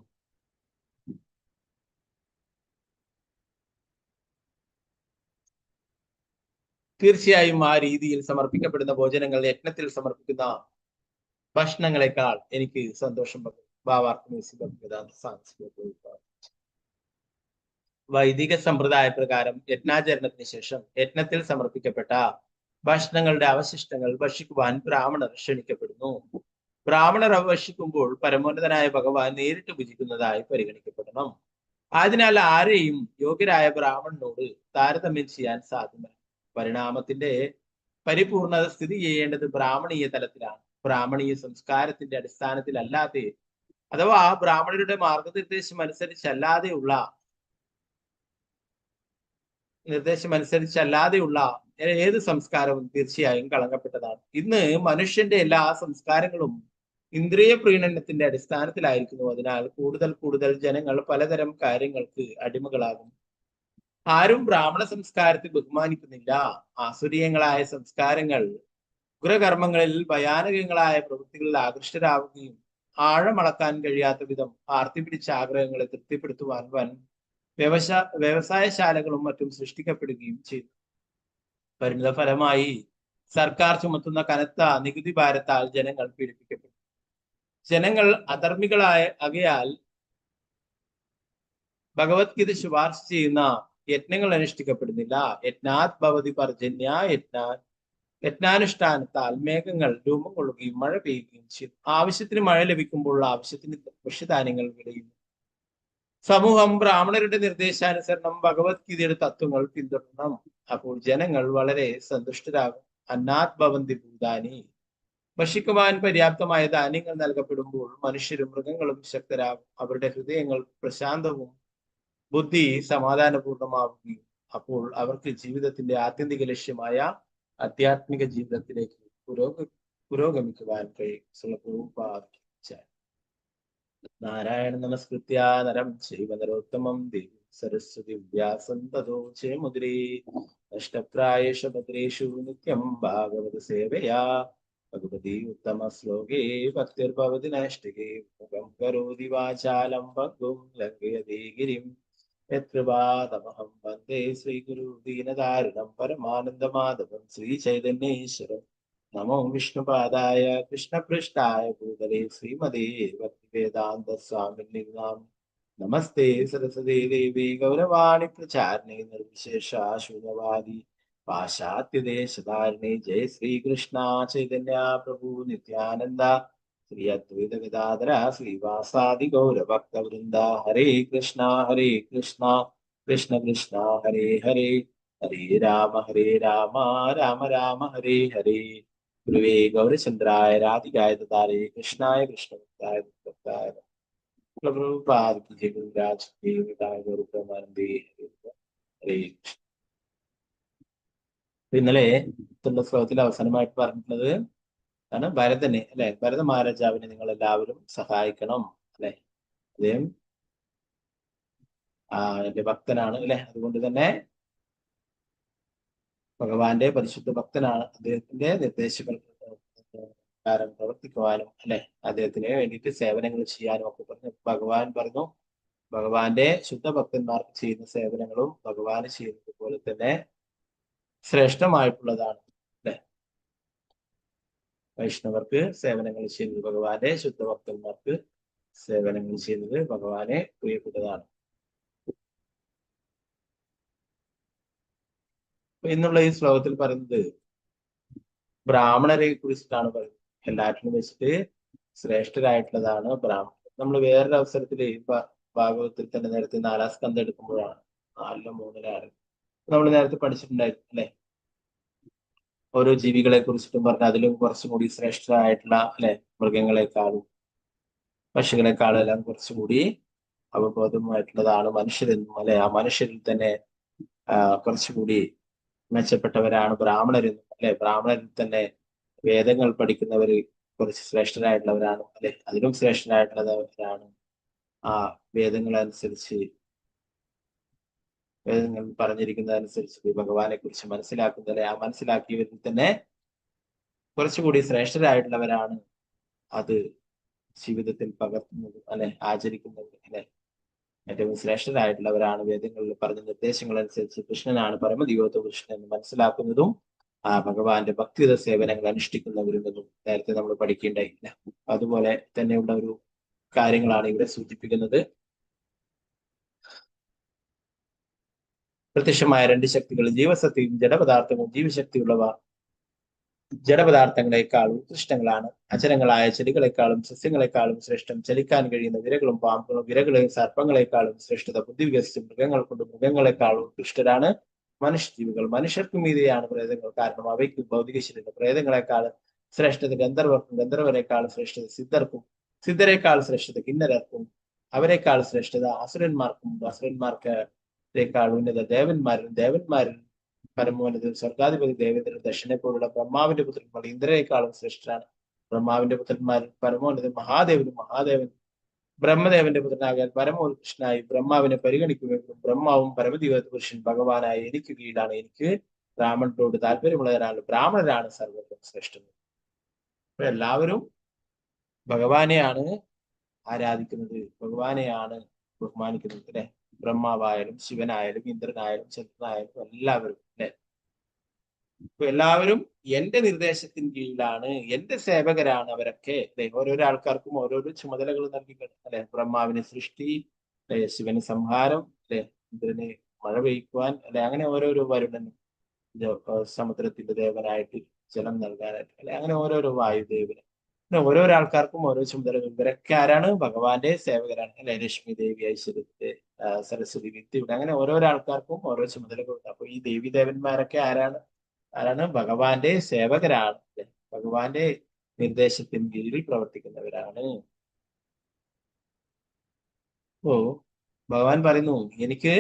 തീർച്ചയായും ആ രീതിയിൽ സമർപ്പിക്കപ്പെടുന്ന ഭോജനങ്ങൾ യജ്ഞത്തിൽ സമർപ്പിക്കുന്ന ഭക്ഷണങ്ങളെക്കാൾ എനിക്ക് സന്തോഷം പകരും. വൈദിക സമ്പ്രദായ പ്രകാരം യജ്ഞാചരണത്തിന് ശേഷം യജ്ഞത്തിൽ സമർപ്പിക്കപ്പെട്ട ഭക്ഷണങ്ങളുടെ അവശിഷ്ടങ്ങൾ ഭക്ഷിക്കുവാൻ ബ്രാഹ്മണർ ക്ഷണിക്കപ്പെടുന്നു. ബ്രാഹ്മണർ അവ ഭക്ഷിക്കുമ്പോൾ പരമോന്നതനായ ഭഗവാൻ നേരിട്ട് ഭുജിക്കുന്നതായി പരിഗണിക്കപ്പെടണം. അതിനാൽ ആരെയും യോഗ്യരായ ബ്രാഹ്മണനോട് താരതമ്യം ചെയ്യാൻ സാധ്യമല്ല. പരിണാമത്തിന്റെ പരിപൂർണത സ്ഥിതി ചെയ്യേണ്ടത് ബ്രാഹ്മണീയ തലത്തിലാണ്. ബ്രാഹ്മണീയ സംസ്കാരത്തിന്റെ അടിസ്ഥാനത്തിലല്ലാതെ അഥവാ ബ്രാഹ്മണരുടെ മാർഗനിർദ്ദേശം അനുസരിച്ചല്ലാതെയുള്ള ഏത് സംസ്കാരവും തീർച്ചയായും കളങ്കപ്പെട്ടതാണ്. ഇന്ന് മനുഷ്യന്റെ എല്ലാ സംസ്കാരങ്ങളും ഇന്ദ്രിയ പ്രീണനത്തിന്റെ അടിസ്ഥാനത്തിലായിരിക്കുന്നു. അതിനാൽ കൂടുതൽ ജനങ്ങൾ പലതരം കാര്യങ്ങൾക്ക് അടിമകളാകും. ആരും ബ്രാഹ്മണ സംസ്കാരത്തെ ബഹുമാനിക്കുന്നില്ല. ആസുരീയങ്ങളായ സംസ്കാരങ്ങൾ ഉഗ്രകർമ്മങ്ങളിൽ ഭയാനകങ്ങളായ പ്രവൃത്തികളിൽ ആകൃഷ്ടരാവുകയും ആഴമളക്കാൻ കഴിയാത്ത വിധം ആർത്തി പിടിച്ച ആഗ്രഹങ്ങളെ തൃപ്തിപ്പെടുത്തുവാൻ വൻ വ്യവസായശാലകളും മറ്റും സൃഷ്ടിക്കപ്പെടുകയും ചെയ്തു. പരിണിത ഫലമായി സർക്കാർ ചുമത്തുന്ന കനത്ത നികുതി ഭാരത്താൽ ജനങ്ങൾ പീഡിപ്പിക്കപ്പെട്ടു. ജനങ്ങൾ അധർമ്മികളാകയാൽ ഭഗവത്ഗീത ശുപാർശ ചെയ്യുന്ന യജ്ഞങ്ങൾ അനുഷ്ഠിക്കപ്പെടുന്നില്ല. യജ്ഞാത് ഭവതി പർജന്യ യജ്ഞാനുഷ്ഠാനത്താൽ മേഘങ്ങൾ രൂപം കൊള്ളുകയും മഴ പെയ്യുകയും ചെയ്തു. ആവശ്യത്തിന് മഴ ലഭിക്കുമ്പോൾ ആവശ്യത്തിന് ഭക്ഷ്യധാന്യങ്ങൾ വിളയുന്നു. സമൂഹം ബ്രാഹ്മണരുടെ നിർദ്ദേശാനുസരണം ഭഗവത്ഗീതയുടെ തത്വങ്ങൾ പിന്തുടരണം. അപ്പോൾ ജനങ്ങൾ വളരെ സന്തുഷ്ടരാകും. അന്നാത് ഭവന്തി ഭൂതാനി. ഭക്ഷിക്കുവാൻ പര്യാപ്തമായ ധാന്യങ്ങൾ നൽകപ്പെടുമ്പോൾ മനുഷ്യരും മൃഗങ്ങളും ശക്തരാകും. അവരുടെ ഹൃദയങ്ങൾ പ്രശാന്തവും ബുദ്ധി സമാധാനപൂർണമാവുകയും അപ്പോൾ അവർക്ക് ജീവിതത്തിന്റെ ആത്യന്തിക ലക്ഷ്യമായ ആധ്യാത്മിക ജീവിതത്തിലേക്ക് പുരോഗമിക്കുവാൻ കഴിയും. നാരായണ നമസ്കൃത്യ നരം ചൈവ നരോത്തമം ദേവീം സരസ്വതി വ്യാസം തതോ ജയമുദ്രേ നഷ്ടപ്രായേഷു ഭദ്രേഷു നിത്യം ഭാഗവത സേവയാ ഭഗവതി ഉത്തമ ശ്ലോകേ ഭക്തിർഭവതി നൈഷ്ഠികേ മുഖം കരോതി വാചാലം ഭംഗും ലംഘയതേ ഗിരിം യത്കൃപാതമഹം വന്ദേ ശ്രീഗുരു ദീനദാരുണം പരമാനന്ദമാധവം ശ്രീചൈതന്യേശ്വരം. നമോ വിഷ്ണുപാദായ കൃഷ്ണപൃഷ്ഠായ ഭൂതലേ ശ്രീമതേ ഭക്തിവേദാന്ത സ്വാമിനേ നമസ്തേ സരസ്വതീ ദേവി ഗൗരവാണി പ്രചാരണേ നിർവിശേഷ ശൂന്യവാദി പാശ്ചാത്യദേശധാരിണി. ജയ ശ്രീകൃഷ്ണ ചൈതന്യ പ്രഭു നിത്യാനന്ദ ശ്രീ അദ്വൈത ഗദാധര ശ്രീവാസാദി ഗൗരഭക്തവൃന്ദ. ഹരേ കൃഷ്ണ കൃഷ്ണ കൃഷ്ണ ഹരേ ഹരേ ഹരേ രാമ രാമ രാമ ഹരേ ഹരേ. ഗുരുവേ ഗൗരചന്ദ്രായ രാധികായ ദദാരേ കൃഷ്ണായ കൃഷ്ണഭക്തായ ഭക്തായ പ്രഭുപാദ ജയ ഗുരുരാജ് ഗൗരപ്രമാനന്ദേ ഹരേ കൃഷ്ണ. ഇന്നലെ ശ്ലോകത്തിൽ അവസാനമായിട്ട് പറഞ്ഞിട്ടുള്ളത് ആണ് ഭരതനെ അല്ലെ, ഭരത മഹാരാജാവിനെ നിങ്ങൾ എല്ലാവരും സഹായിക്കണം അല്ലെ. അദ്ദേഹം എന്റെ ഭക്തനാണ് അല്ലെ, അതുകൊണ്ട് തന്നെ ഭഗവാന്റെ പരിശുദ്ധ ഭക്തനാണ്. അദ്ദേഹത്തിന്റെ നിർദ്ദേശപ്രകാരം പ്രവർത്തിക്കുവാനും അല്ലെ, അദ്ദേഹത്തിന് വേണ്ടിയിട്ട് സേവനങ്ങൾ ചെയ്യാനും ഒക്കെ പറഞ്ഞു. ഭഗവാൻ പറഞ്ഞു ഭഗവാന്റെ ശുദ്ധ ഭക്തന്മാർക്ക് ചെയ്യുന്ന സേവനങ്ങളും ഭഗവാന് ചെയ്യുന്നത് പോലെ തന്നെ ശ്രേഷ്ഠമായിട്ടുള്ളതാണ് അല്ലെ. വൈഷ്ണവർക്ക് സേവനങ്ങൾ ചെയ്യുന്നത്, ഭഗവാന്റെ ശുദ്ധ ഭക്തന്മാർക്ക് സേവനങ്ങൾ ചെയ്യുന്നത് ഭഗവാനെ പ്രിയപ്പെട്ടതാണ്. എന്നുള്ള ഈ ശ്ലോകത്തിൽ പറയുന്നത് ബ്രാഹ്മണരെ കുറിച്ചിട്ടാണ് പറയുന്നത്. എല്ലാറ്റിനും വെച്ചിട്ട് ശ്രേഷ്ഠരായിട്ടുള്ളതാണ് ബ്രാഹ്മണർ. നമ്മൾ വേറൊരു അവസരത്തിൽ ഭാഗവതത്തിൽ തന്നെ നേരത്തെ 4-ാം സ്കന്ധം എടുക്കുമ്പോഴാണ് 4-3 നമ്മൾ നേരത്തെ പഠിച്ചിട്ടുണ്ടായിരുന്നു അല്ലെ. ഓരോ ജീവികളെ കുറിച്ചിട്ടും പറഞ്ഞ അതിലും കുറച്ചും കൂടി ശ്രേഷ്ഠരായിട്ടുള്ള അല്ലെ, മൃഗങ്ങളെക്കാളും പക്ഷികളെക്കാളും എല്ലാം കുറച്ചുകൂടി അവബോധമായിട്ടുള്ളതാണ് മനുഷ്യരെന്നും അല്ലെ. ആ മനുഷ്യരിൽ തന്നെ കുറച്ചുകൂടി മെച്ചപ്പെട്ടവരാണ് ബ്രാഹ്മണരെന്നും അല്ലെ. ബ്രാഹ്മണരിൽ തന്നെ വേദങ്ങൾ പഠിക്കുന്നവര് കുറച്ച് ശ്രേഷ്ഠരായിട്ടുള്ളവരാണ് അല്ലെ. അതിലും ശ്രേഷ്ഠരായിട്ടുള്ളവരാണ് ആ വേദങ്ങൾ പറഞ്ഞിരിക്കുന്നതനുസരിച്ച് ഭഗവാനെ കുറിച്ച് മനസ്സിലാക്കുന്നതല്ലേ. ആ മനസ്സിലാക്കിയവരിൽ തന്നെ കുറച്ചുകൂടി ശ്രേഷ്ഠരായിട്ടുള്ളവരാണ് അത് ജീവിതത്തിൽ പകർത്തുന്നത്, അല്ലെ, ആചരിക്കുന്നത്, അല്ലെ. ഏറ്റവും ശ്രേഷ്ഠരായിട്ടുള്ളവരാണ് വേദങ്ങളിൽ പറഞ്ഞ നിർദ്ദേശങ്ങൾ അനുസരിച്ച് കൃഷ്ണനാണ് പരമദിവോത്ത കൃഷ്ണൻ എന്ന് മനസ്സിലാക്കുന്നതും ആ ഭഗവാന്റെ ഭക്തിയുത സേവനങ്ങൾ അനുഷ്ഠിക്കുന്നവരുമെന്നും നേരത്തെ നമ്മൾ പഠിക്കേണ്ടായില്ല. അതുപോലെ തന്നെയുള്ള ഒരു കാര്യങ്ങളാണ് ഇവിടെ സൂചിപ്പിക്കുന്നത്. പ്രത്യക്ഷമായ രണ്ട് ശക്തികൾ, ജീവശക്തിയും ജഡപദാർത്ഥവും. ജീവശക്തിയുള്ളവ ജഡപദാർത്ഥങ്ങളെക്കാളും ഉത്കൃഷ്ടങ്ങളാണ്. അചരങ്ങളായ ചെടികളെക്കാളും സസ്യങ്ങളെക്കാളും ശ്രേഷ്ഠം. ചലിക്കാൻ കഴിയുന്ന വിരകളും പാമ്പുകളും വിരകളെയും സർപ്പങ്ങളെക്കാളും ശ്രേഷ്ഠത. ബുദ്ധി വികസിച്ചും മൃഗങ്ങൾ കൊണ്ട് മൃഗങ്ങളെക്കാളും ഉത്കൃഷ്ടരാണ് മനുഷ്യജീവികൾ. മനുഷ്യർക്കും മീതെയാണ് പ്രേതങ്ങൾ, കാരണം അവയ്ക്കും ഭൗതിക ശരീരം. പ്രേതങ്ങളെക്കാൾ ശ്രേഷ്ഠത ഗന്ധർവർക്കും, ഗന്ധർവരെക്കാൾ ശ്രേഷ്ഠത സിദ്ധർക്കും, സിദ്ധരെക്കാൾ ശ്രേഷ്ഠത കിന്നരർക്കും, അവരെക്കാൾ ശ്രേഷ്ഠത അസുരന്മാർക്കും, അസുരന്മാർക്കേക്കാൾ ഉന്നത ദേവന്മാരും, ദേവന്മാരിൽ പരമോന്നത സ്വർഗാധിപതി ദേവേന്ദ്രൻ. ദക്ഷിണെ പോലുള്ള ബ്രഹ്മാവിന്റെ പുത്രന്മാർ ഇന്ദ്രനേക്കാളും ശ്രേഷ്ഠരാണ്. ബ്രഹ്മാവിന്റെ പുത്രന്മാരിൽ പരമോന്നത മഹാദേവനും, മഹാദേവൻ ബ്രഹ്മദേവന്റെ പുത്രനാകാൻ പരമോത്കൃഷ്ടനായി ബ്രഹ്മാവിനെ പരിഗണിക്കുമെങ്കിലും ബ്രഹ്മാവും പരമദിവോത്ത പുരുഷൻ ഭഗവാനായ എനിക്ക് കീഴാണ്. എനിക്ക് ബ്രാഹ്മണരോട് താല്പര്യമുള്ളവരാണ്. ബ്രാഹ്മണരാണ് സർവ്വതും ശ്രേഷ്ഠം. എല്ലാവരും ഭഗവാനെയാണ് ആരാധിക്കുന്നത്, ഭഗവാനെയാണ് ബഹുമാനിക്കുന്നത്, അല്ലെ. ബ്രഹ്മാവായാലും ശിവനായാലും ഇന്ദ്രനായാലും ചന്ദ്രനായാലും എല്ലാവരും, അല്ലെ. ഇപ്പൊ എല്ലാവരും എന്റെ നിർദ്ദേശത്തിന് കീഴിലാണ്, എന്റെ സേവകരാണ് അവരൊക്കെ, അല്ലെ. ഓരോരോ ആൾക്കാർക്കും ഓരോരോ ചുമതലകൾ നൽകിയിട്ടുണ്ട്, അല്ലെ. ബ്രഹ്മാവിന് സൃഷ്ടി, അല്ലെ, ശിവന് സംഹാരം, അല്ലെ, ഇന്ദ്രന് മഴ പെയ്ക്കുവാൻ, അല്ലെ. അങ്ങനെ ഓരോരോ വരുണനും സമുദ്രത്തിന്റെ ദേവനായിട്ട് ജലം നൽകാനായിട്ട്, അല്ലെ. അങ്ങനെ ഓരോരോ വായുദേവന്, പിന്നെ ഓരോരോ ആൾക്കാർക്കും ഓരോ ചുമതലകൾ. ഇവരൊക്കെ ആരാണ്? ഭഗവാന്റെ സേവകരാണ്, അല്ലെ. ലക്ഷ്മി ദേവി, ഐശ്വര്യത്തെ സരസ്വതി, വിദ്യയുടെ, അങ്ങനെ ഓരോരോ ആൾക്കാർക്കും ഓരോ ചുമതലകളുണ്ട്. അപ്പൊ ഈ ദേവി ദേവന്മാരൊക്കെ ആരാണ്? ഭഗവാന്റെ സേവകരാണ്, ഭഗവാന്റെ നിർദ്ദേശത്തിന് കീഴിൽ പ്രവർത്തിക്കുന്നവരാണ്. ഓ ഭഗവാൻ പറയുന്നു, എനിക്ക്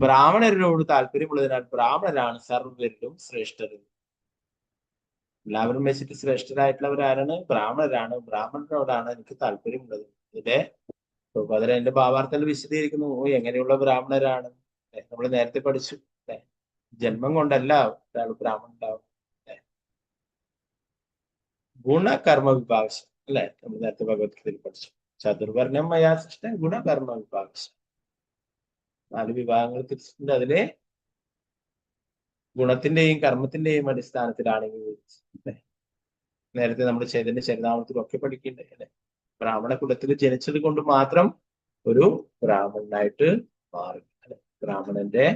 ബ്രാഹ്മണരോട് താല്പര്യമുള്ളതിനാൽ ബ്രാഹ്മണരാണ് സർവരിലും ശ്രേഷ്ഠർ. എല്ലാവരും വെച്ചിട്ട് ശ്രേഷ്ഠരായിട്ടുള്ളവരാരാണ്? ബ്രാഹ്മണരാണ്. ബ്രാഹ്മണരോടാണ് എനിക്ക് താല്പര്യമുള്ളത്. ഇതിന്റെ പ്രബോധനം എന്റെ ഭാവാർത്ഥത്തിൽ വിശദീകരിക്കുന്നു. എങ്ങനെയുള്ള ബ്രാഹ്മണരാണ്? നമ്മൾ നേരത്തെ പഠിച്ചു, ജന്മം കൊണ്ടല്ല ഒരാൾ ബ്രാഹ്മണനാവും, ഗുണകർമ്മ വിഭാഗം, അല്ലെ. നമ്മൾ നേരത്തെ ഭഗവത്ഗീതയിൽ പഠിച്ചു. ചതുർവർണ്ണം മയാ സൃഷ്ട ഗുണകർമ്മ വിഭാഗം. 4 വിഭാഗങ്ങൾ തിരിച്ചിട്ടുണ്ട്. അതിലെ ഗുണത്തിന്റെയും കർമ്മത്തിന്റെയും അടിസ്ഥാനത്തിലാണെങ്കിൽ നേരത്തെ നമ്മൾ ചൈതന്യ ചരിതാമൃതത്തിലൊക്കെ പഠിക്കണ്ടേ, അല്ലെ. ബ്രാഹ്മണ കുലത്തിൽ ജനിച്ചത് കൊണ്ട് മാത്രം ഒരു ബ്രാഹ്മണനായിട്ട് മാറി, അല്ലെ. ബ്രാഹ്മണന്റെ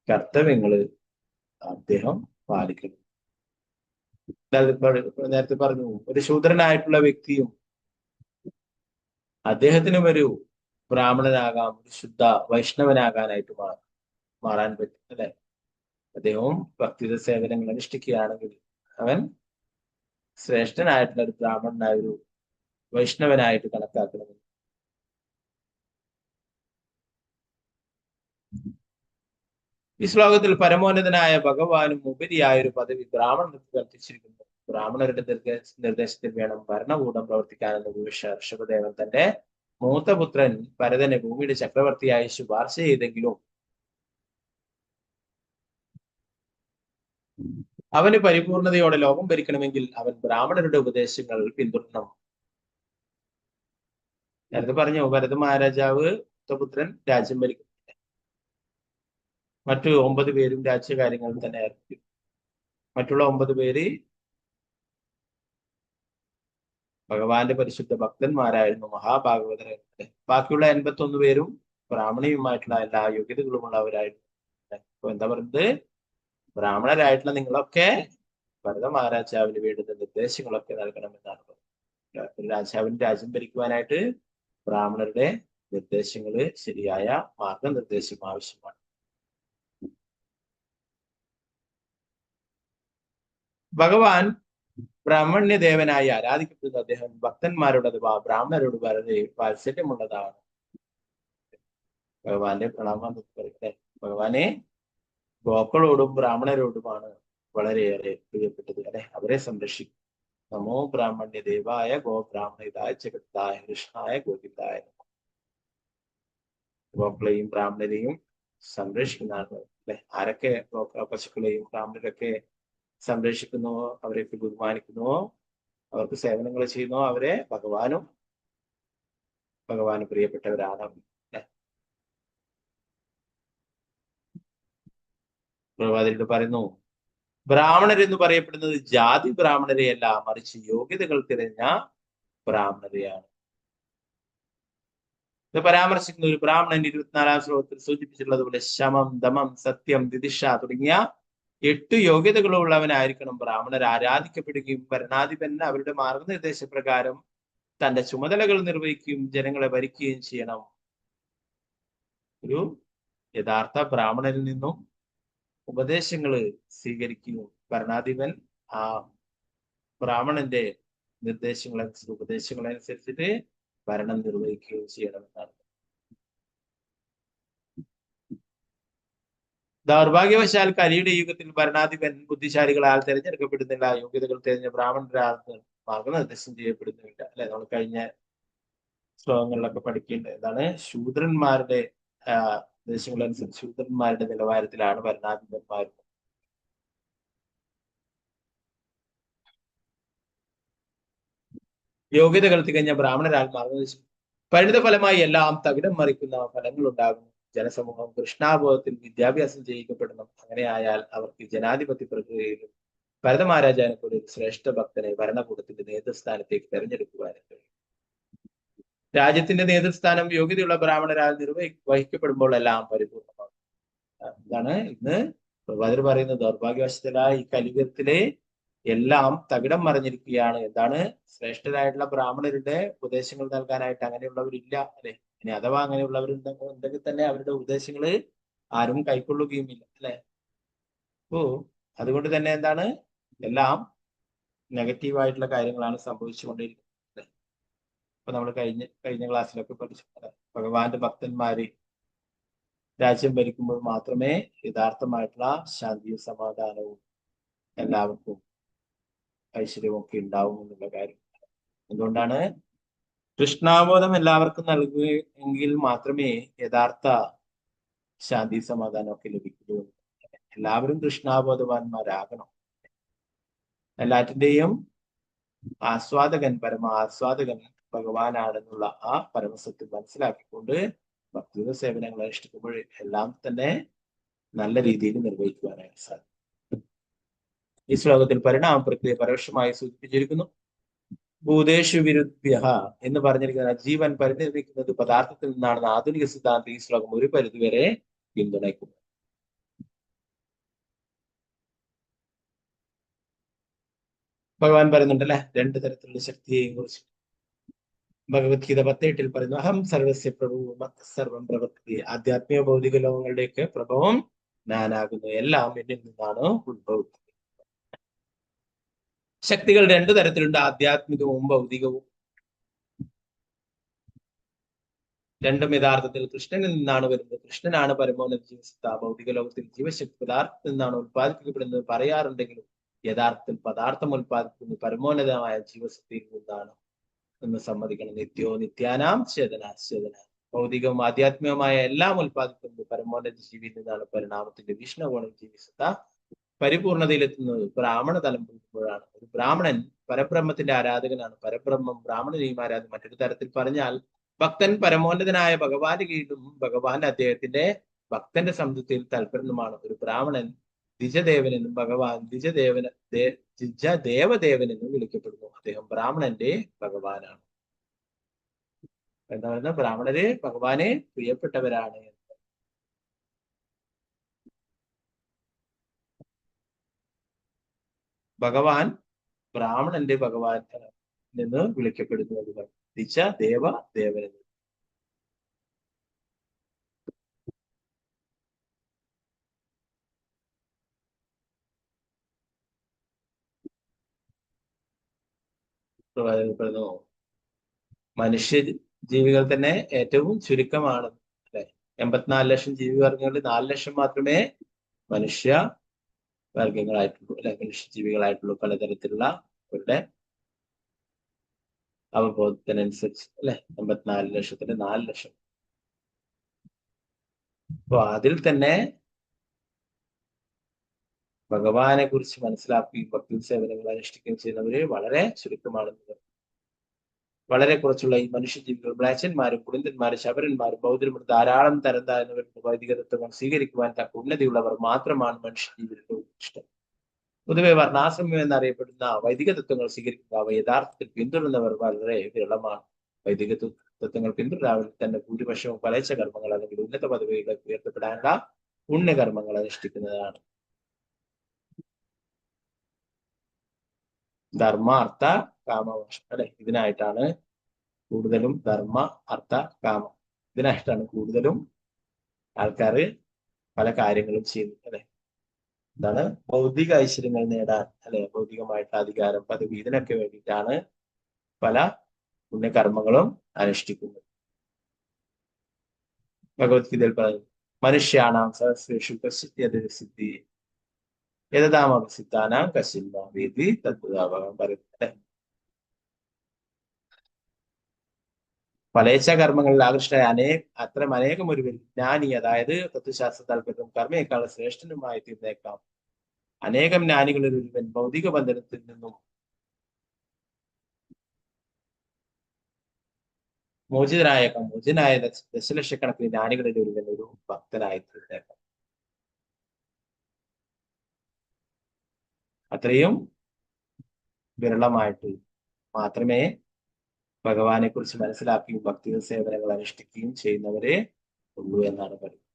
കർത്തവ്യങ്ങള് അദ്ദേഹം പാലിക്കുന്നു. നേരത്തെ പറഞ്ഞു, ഒരു ശൂദ്രനായിട്ടുള്ള വ്യക്തിയും അദ്ദേഹത്തിനും ഒരു ബ്രാഹ്മണനാകാം, ഒരു ശുദ്ധ വൈഷ്ണവനാകാനായിട്ട് മാറാൻ പറ്റും, അല്ലെ. അദ്ദേഹവും ഭക്തിയുടെ സേവനങ്ങൾ അനുഷ്ഠിക്കുകയാണെങ്കിൽ അവൻ ശ്രേഷ്ഠനായിട്ടുള്ള ഒരു ബ്രാഹ്മണനായ ഒരു വൈഷ്ണവനായിട്ട് കണക്കാക്കണം. ഈ ശ്ലോകത്തിൽ പരമോന്നതനായ ഭഗവാനും ഉപരിയായ ഒരു പദവി ബ്രാഹ്മണർക്ക് കൽപ്പിച്ചിരിക്കുന്നു. ബ്രാഹ്മണരുടെ നിർദ്ദേശത്തിൽ വേണം ഭരണകൂടം പ്രവർത്തിക്കാനെന്ന് ഭൂഷ ഋഷഭദേവൻ തന്റെ മൂത്തപുത്രൻ ഭരതനെ ഭൂമിയുടെ ചക്രവർത്തിയായി ശുപാർശ ചെയ്തെങ്കിലും അവന് പരിപൂർണതയോടെ ലോകം ഭരിക്കണമെങ്കിൽ അവൻ ബ്രാഹ്മണരുടെ ഉപദേശങ്ങൾ പിന്തുടരണം. നേരത്തെ പറഞ്ഞു, ഭരത മഹാരാജാവ് മൂത്തപുത്രൻ രാജ്യം ഭരിക്കും, മറ്റു 9 പേരും രാജ്യകാര്യങ്ങളിൽ തന്നെ ഏർപ്പെടും. മറ്റുള്ള 9 പേര് ഭഗവാന്റെ പരിശുദ്ധ ഭക്തന്മാരായിരുന്നു, മഹാഭാഗവതരെ. ബാക്കിയുള്ള 81 പേരും ബ്രാഹ്മണിയുമായിട്ടുള്ള എല്ലാ യോഗ്യതകളുമുള്ളവരായിരുന്നു. അപ്പൊ എന്താ പറയുന്നത്? ബ്രാഹ്മണരായിട്ടുള്ള നിങ്ങളൊക്കെ ഭരത മഹാരാജാവിന് വേണ്ടുന്ന നിർദ്ദേശങ്ങളൊക്കെ നൽകണമെന്നാണ് പറയുന്നത്. ഒരു രാജാവിന് രാജ്യം ഭരിക്കുവാനായിട്ട് ബ്രാഹ്മണരുടെ നിർദ്ദേശങ്ങള്, ശരിയായ മാർഗനിർദ്ദേശം ആവശ്യമാണ്. ഭഗവാൻ ബ്രാഹ്മണ്യദേവനായി ആരാധിക്കപ്പെടുന്ന അദ്ദേഹം ഭക്തന്മാരോട് അഥവാ ബ്രാഹ്മണരോട് വളരെ വാത്സല്യമുള്ളതാണ്. ഭഗവാന്റെ പ്രണാമം പറയട്ടെ. ഭഗവാനെ ഗോക്കളോടും ബ്രാഹ്മണരോടുമാണ് വളരെയേറെ പ്രിയപ്പെട്ടത്, അല്ലെ. അവരെ സംരക്ഷിക്കും. നമോ ബ്രാഹ്മണ്യ ദേവായ ഗോ ബ്രാഹ്മണായ ജഗത്തായ കൃഷ്ണായ ഗോവിന്ദായ. ഗോക്കളെയും ബ്രാഹ്മണരെയും സംരക്ഷിക്കുന്നതാണ്, അല്ലെ. ആരൊക്കെ പശുക്കളെയും ബ്രാഹ്മണരൊക്കെ സംരക്ഷിക്കുന്നുവോ, അവരെയൊക്കെ ബഹുമാനിക്കുന്നുവോ, അവർക്ക് സേവനങ്ങൾ ചെയ്യുന്നുവോ, അവരെ ഭഗവാന് പ്രിയപ്പെട്ടവരാണ്. പ്രഭാതിരിട്ട് പറയുന്നു, ബ്രാഹ്മണരെന്ന് പറയപ്പെടുന്നത് ജാതി ബ്രാഹ്മണരെയല്ല, മറിച്ച് യോഗ്യതകൾ തിരഞ്ഞ ബ്രാഹ്മണരെയാണ്. ഇത് പരാമർശിക്കുന്ന ഒരു ബ്രാഹ്മണൻ 24-ാം ശ്ലോകത്തിൽ സൂചിപ്പിച്ചിട്ടുള്ളതുപോലെ ശമം, ദമം, സത്യം, ദിദിഷ തുടങ്ങിയ 8 യോഗ്യതകളുള്ളവനായിരിക്കണം ബ്രാഹ്മണർ ആരാധിക്കപ്പെടുകയും ഭരണാധിപൻ അവരുടെ മാർഗനിർദ്ദേശപ്രകാരം തന്റെ ചുമതലകൾ നിർവഹിക്കുകയും ജനങ്ങളെ ഭരിക്കുകയും ചെയ്യണം. ഒരു യഥാർത്ഥ ബ്രാഹ്മണനിൽ നിന്നും ഉപദേശങ്ങൾ സ്വീകരിക്കുകയും ഭരണാധിപൻ ആ ബ്രാഹ്മണന്റെ ഉപദേശങ്ങളനുസരിച്ചിട്ട് ഭരണം നിർവഹിക്കുകയും ചെയ്യണമെന്നാണ്. ദൗർഭാഗ്യവശാൽ കലിയുടെ യുഗത്തിൽ ഭരണാധിപൻ ബുദ്ധിശാലികളാൽ തിരഞ്ഞെടുക്കപ്പെടുന്നില്ല. യോഗ്യതകൾ തിരഞ്ഞ ബ്രാഹ്മണരാൽ മാർഗനിർദ്ദേശം ചെയ്യപ്പെടുന്നില്ല. അല്ലെ, നമ്മൾ കഴിഞ്ഞ ശ്ലോകങ്ങളിലൊക്കെ പഠിക്കേണ്ടത് എന്താണ്? ശൂദ്രന്മാരുടെ നിർദ്ദേശങ്ങളനുസരിച്ച് ശൂദ്രന്മാരുടെ നിലവാരത്തിലാണ് ഭരണാധിപന്മാർ. യോഗ്യതകൾ തികഞ്ഞ ബ്രാഹ്മണരാൽ മാർഗനിർദ്ദേശം പരിണിത ഫലമായി എല്ലാം തകിടം മറിക്കുന്ന ഫലങ്ങൾ ഉണ്ടാകുന്നു. ജനസമൂഹം കൃഷ്ണാബോധത്തിൽ വിദ്യാഭ്യാസം ചെയ്യിക്കപ്പെടണം. അങ്ങനെയായാൽ അവർക്ക് ജനാധിപത്യ പ്രക്രിയയിലും ഭരത മഹാരാജാവിനെ പോലെ ശ്രേഷ്ഠ ഭക്തനെ ഭരണകൂടത്തിന്റെ നേതൃസ്ഥാനത്തേക്ക് തെരഞ്ഞെടുക്കുവാനും കഴിയും. രാജ്യത്തിന്റെ നേതൃസ്ഥാനം യോഗ്യതയുള്ള ബ്രാഹ്മണരാൽ വഹിക്കപ്പെടുമ്പോൾ എല്ലാം പരിപൂർണമാകും. ഇതാണ് ഇന്ന് പ്രഭാതർ പറയുന്നത്. ദൗർഭാഗ്യവശത്തിലായ ഈ കലിയുഗത്തിലെ എല്ലാം തകിടം മറിഞ്ഞിരിക്കുകയാണ്. എന്താണ്? ശ്രേഷ്ഠരായിട്ടുള്ള ബ്രാഹ്മണരുടെ ഉപദേശങ്ങൾ നൽകാനായിട്ട് അങ്ങനെയുള്ളവരില്ല. അല്ലെ, ഇനി അഥവാ അങ്ങനെയുള്ളവരുണ്ടെങ്കിൽ തന്നെ അവരുടെ ഉപദേശങ്ങൾ ആരും കൈക്കൊള്ളുകയുമില്ല. അല്ലെ. അതുകൊണ്ട് തന്നെ എന്താണ്, എല്ലാം നെഗറ്റീവായിട്ടുള്ള കാര്യങ്ങളാണ് സംഭവിച്ചുകൊണ്ടിരിക്കുന്നത്. അപ്പൊ നമ്മൾ കഴിഞ്ഞ ക്ലാസ്സിലൊക്കെ പഠിച്ചു, ഭഗവാന്റെ ഭക്തന്മാര് രാജ്യം ഭരിക്കുമ്പോൾ മാത്രമേ യഥാർത്ഥമായിട്ടുള്ള ശാന്തിയും സമാധാനവും എല്ലാവർക്കും ഐശ്വര്യവും ഒക്കെ ഉണ്ടാവും എന്നുള്ള കാര്യം. എന്തുകൊണ്ടാണ്? കൃഷ്ണാബോധം എല്ലാവർക്കും നൽകുമെങ്കിൽ മാത്രമേ യഥാർത്ഥ ശാന്തി സമാധാനം ഒക്കെ ലഭിക്കൂ. എല്ലാവരും കൃഷ്ണാബോധവാന്മാരാകണം. എല്ലാറ്റിന്റെയും ആസ്വാദകൻ, ആസ്വാദകൻ ഭഗവാനാണെന്നുള്ള ആ പരമസത്യം മനസ്സിലാക്കിക്കൊണ്ട് ഭക്തിയുടെ സേവനങ്ങൾ അനുഷ്ഠിക്കുമ്പോൾ എല്ലാം തന്നെ നല്ല രീതിയിൽ നിർവഹിക്കുവാനായിട്ട് സാധിക്കും. ഈ ശ്ലോകത്തിൽ പരിണാമ പ്രക്രിയ പരോക്ഷമായി സൂചിപ്പിച്ചിരിക്കുന്നു. ഭൂതേഷു വിരുദ്ധ്യ എന്ന് പറഞ്ഞിരിക്കുന്ന ജീവൻ പരിണമിക്കുന്നത് പദാർത്ഥത്തിൽ നിന്നാണെന്ന് ആധുനിക സിദ്ധാന്തം ഈ ശ്ലോകം ഒരു പരിധിവരെ പിന്തുണയ്ക്കുന്നു. ഭഗവാൻ പറയുന്നുണ്ടല്ലേ 2 തരത്തിലുള്ള ശക്തിയെയും കുറിച്ച്. ഭഗവത്ഗീത 10:8 പറയുന്നു, അഹം സർവസ്യ പ്രഭുവും സർവം പ്രവർത്തി. ആധ്യാത്മിക ഭൗതിക ലോകങ്ങളുടെയൊക്കെ പ്രഭവം ഞാനാകുന്നു, എല്ലാം എന്നിൽ നിന്നാണ് ഉത്ഭവിക്കുന്നത്. ശക്തികൾ 2 തരത്തിലുണ്ട്, ആധ്യാത്മികവും ഭൗതികവും. രണ്ടും യഥാർത്ഥത്തിൽ കൃഷ്ണനിൽ നിന്നാണ് വരുന്നത്. കൃഷ്ണനാണ് പരമോന്നത ജീവസത്ത. ഭൗതിക ലോകത്തിൽ ജീവശക്തി പദാർത്ഥത്തിൽ നിന്നാണ് ഉത്പാദിപ്പിക്കപ്പെടുന്നത് പറയാറുണ്ടെങ്കിലും യഥാർത്ഥത്തിൽ പദാർത്ഥം ഉത്പാദിപ്പിക്കുന്നത് പരമോന്നതമായ ജീവശക്തിയിൽ നിന്നാണ് എന്ന് സമ്മതിക്കണം. നിത്യോ നിത്യാനാം ചേതന. ഭൗതികവും ആധ്യാത്മികവുമായ എല്ലാം ഉത്പാദിപ്പിക്കുന്നത് പരമോന്നത ജീവിയിൽ നിന്നാണ്. പരിണാമത്തിന്റെ വീക്ഷണകോണം ജീവസത്ത പരിപൂർണതയിലെത്തുന്നത് ബ്രാഹ്മണ തലം പോകുമ്പോഴാണ്. ഒരു ബ്രാഹ്മണൻ പരബ്രഹ്മത്തിന്റെ ആരാധകനാണ്. പരബ്രഹ്മം ബ്രാഹ്മണനെയും ആരാധന. മറ്റൊരു തരത്തിൽ പറഞ്ഞാൽ ഭക്തൻ പരമോന്നതനായ ഭഗവാന്റെ കീഴിലും ഭഗവാൻ അദ്ദേഹത്തിന്റെ ഭക്തന്റെ സംതൃപ്തിയിൽ തൽപരനുമാണ്. ഒരു ബ്രാഹ്മണൻ ദ്വിജദേവനെന്നും ഭഗവാൻ ദ്വിജദേവദേവനെന്നും വിളിക്കപ്പെടുന്നു. അദ്ദേഹം ബ്രാഹ്മണന്റെ ഭഗവാനാണ്. എന്താ പറയുന്നത്? ബ്രാഹ്മണര് ഭഗവാനെ പ്രിയപ്പെട്ടവരാണ്. ഭഗവാൻ ബ്രാഹ്മണന്റെ ഭഗവാൻ നിന്ന് വിളിക്കപ്പെടുന്നു. ദ്വിജദേവദേവനെന്ന്. പറയുന്നു മനുഷ്യ ജീവികൾ തന്നെ ഏറ്റവും ചുരുക്കമാണ്. അല്ലെ, 84 ലക്ഷം ജീവിവർഗങ്ങളിൽ 4 ലക്ഷം മാത്രമേ മനുഷ്യ വർഗങ്ങളായിട്ടുള്ളൂ. അല്ലെ, മനുഷ്യജീവികളായിട്ടുള്ളൂ. പലതരത്തിലുള്ള അവരുടെ അവബോധത്തിനനുസരിച്ച്. അല്ലെ, 84 ലക്ഷത്തിന് 4 ലക്ഷം. അപ്പൊ അതിൽ തന്നെ ഭഗവാനെ കുറിച്ച് മനസ്സിലാക്കുകയും ഭക്തി സേവനങ്ങൾ അനുഷ്ഠിക്കുകയും ചെയ്യുന്നവര് വളരെ ചുരുക്കമാണെന്ന്. വളരെ കുറച്ചുള്ള ഈ മനുഷ്യജീവികൾ മ്ലേച്ഛന്മാരും കുടിന്തന്മാരും ശബരന്മാരും ബൗദ്ധരും ധാരാളം തരം താഴ്ന്നവരുടെ വൈദിക തത്വങ്ങൾ സ്വീകരിക്കുവാൻ തക്ക ഉന്നതിയുള്ളവർ മാത്രമാണ് മനുഷ്യജീവികളുടെ ഇഷ്ടം. പൊതുവെ വർണ്ണാശ്രമം എന്നറിയപ്പെടുന്ന വൈദിക തത്വങ്ങൾ സ്വീകരിക്കുക അവ യഥാർത്ഥത്തിൽ പിന്തുടരുന്നവർ വളരെ വിരളമാണ്. വൈദിക തത്വങ്ങൾ പിന്തുടരാവിൽ തന്നെ ഭൂരിപക്ഷവും ഫലേച്ഛ കർമ്മങ്ങൾ അല്ലെങ്കിൽ ഉന്നത പദവികളിലേക്ക് ഉയർത്തപ്പെടാനുള്ള പുണ്യകർമ്മങ്ങൾ അനുഷ്ഠിക്കുന്നതാണ്. ധർമ്മ അർത്ഥ കാമമോക്ഷം അല്ലെ, ഇതിനായിട്ടാണ് കൂടുതലും ധർമ്മ അർത്ഥ കാമം, ഇതിനായിട്ടാണ് കൂടുതലും ആൾക്കാര് പല കാര്യങ്ങളും ചെയ്യുന്നത് അല്ലെ. എന്താണ്? ഭൗതിക ഐശ്വര്യങ്ങൾ നേടാൻ അല്ലെ, ഭൗതികമായിട്ടുള്ള അധികാരം, പദവി, ഇതിനൊക്കെ വേണ്ടിയിട്ടാണ് പല പുണ്യകർമ്മങ്ങളും അനുഷ്ഠിക്കുന്നത്. ഭഗവത്ഗീതയിൽ പറയുന്നു, മനുഷ്യാണാം സഹസ്രേഷു കശ്ചിത് സിദ്ധി യഥാമസിദ്ധാനാം കശ്ചിന്ന വേദി തദ്ഭുതാഭകം പറയുന്നത്. ഫലേച്ഛ കർമ്മങ്ങളിൽ ആകൃഷ്ടമായ അത്തരം അനേകം ഒരു ജ്ഞാനി, അതായത് തത്വശാസ്ത്ര താല്പര്യം കർമ്മയേക്കാൾ ശ്രേഷ്ഠനുമായി തീർന്നേക്കാം. അനേകം ജ്ഞാനികളിൽ ഒരുവൻ ഭൗതിക ബന്ധനത്തിൽ നിന്നും മോചിതനായേക്കാം. മോചിതനായ ദശലക്ഷക്കണക്കിന് ജ്ഞാനികളിൽ ഒരുവൻ ഒരു ഭക്തനായി തീർന്നേക്കാം. അത്രയും വിരളമായിട്ട് മാത്രമേ ഭഗവാനെ കുറിച്ച് മനസ്സിലാക്കുകയും ഭക്തി സേവനങ്ങൾ അനുഷ്ഠിക്കുകയും ചെയ്യുന്നവരെ ഉള്ളൂ എന്നാണ് പറയുന്നത്.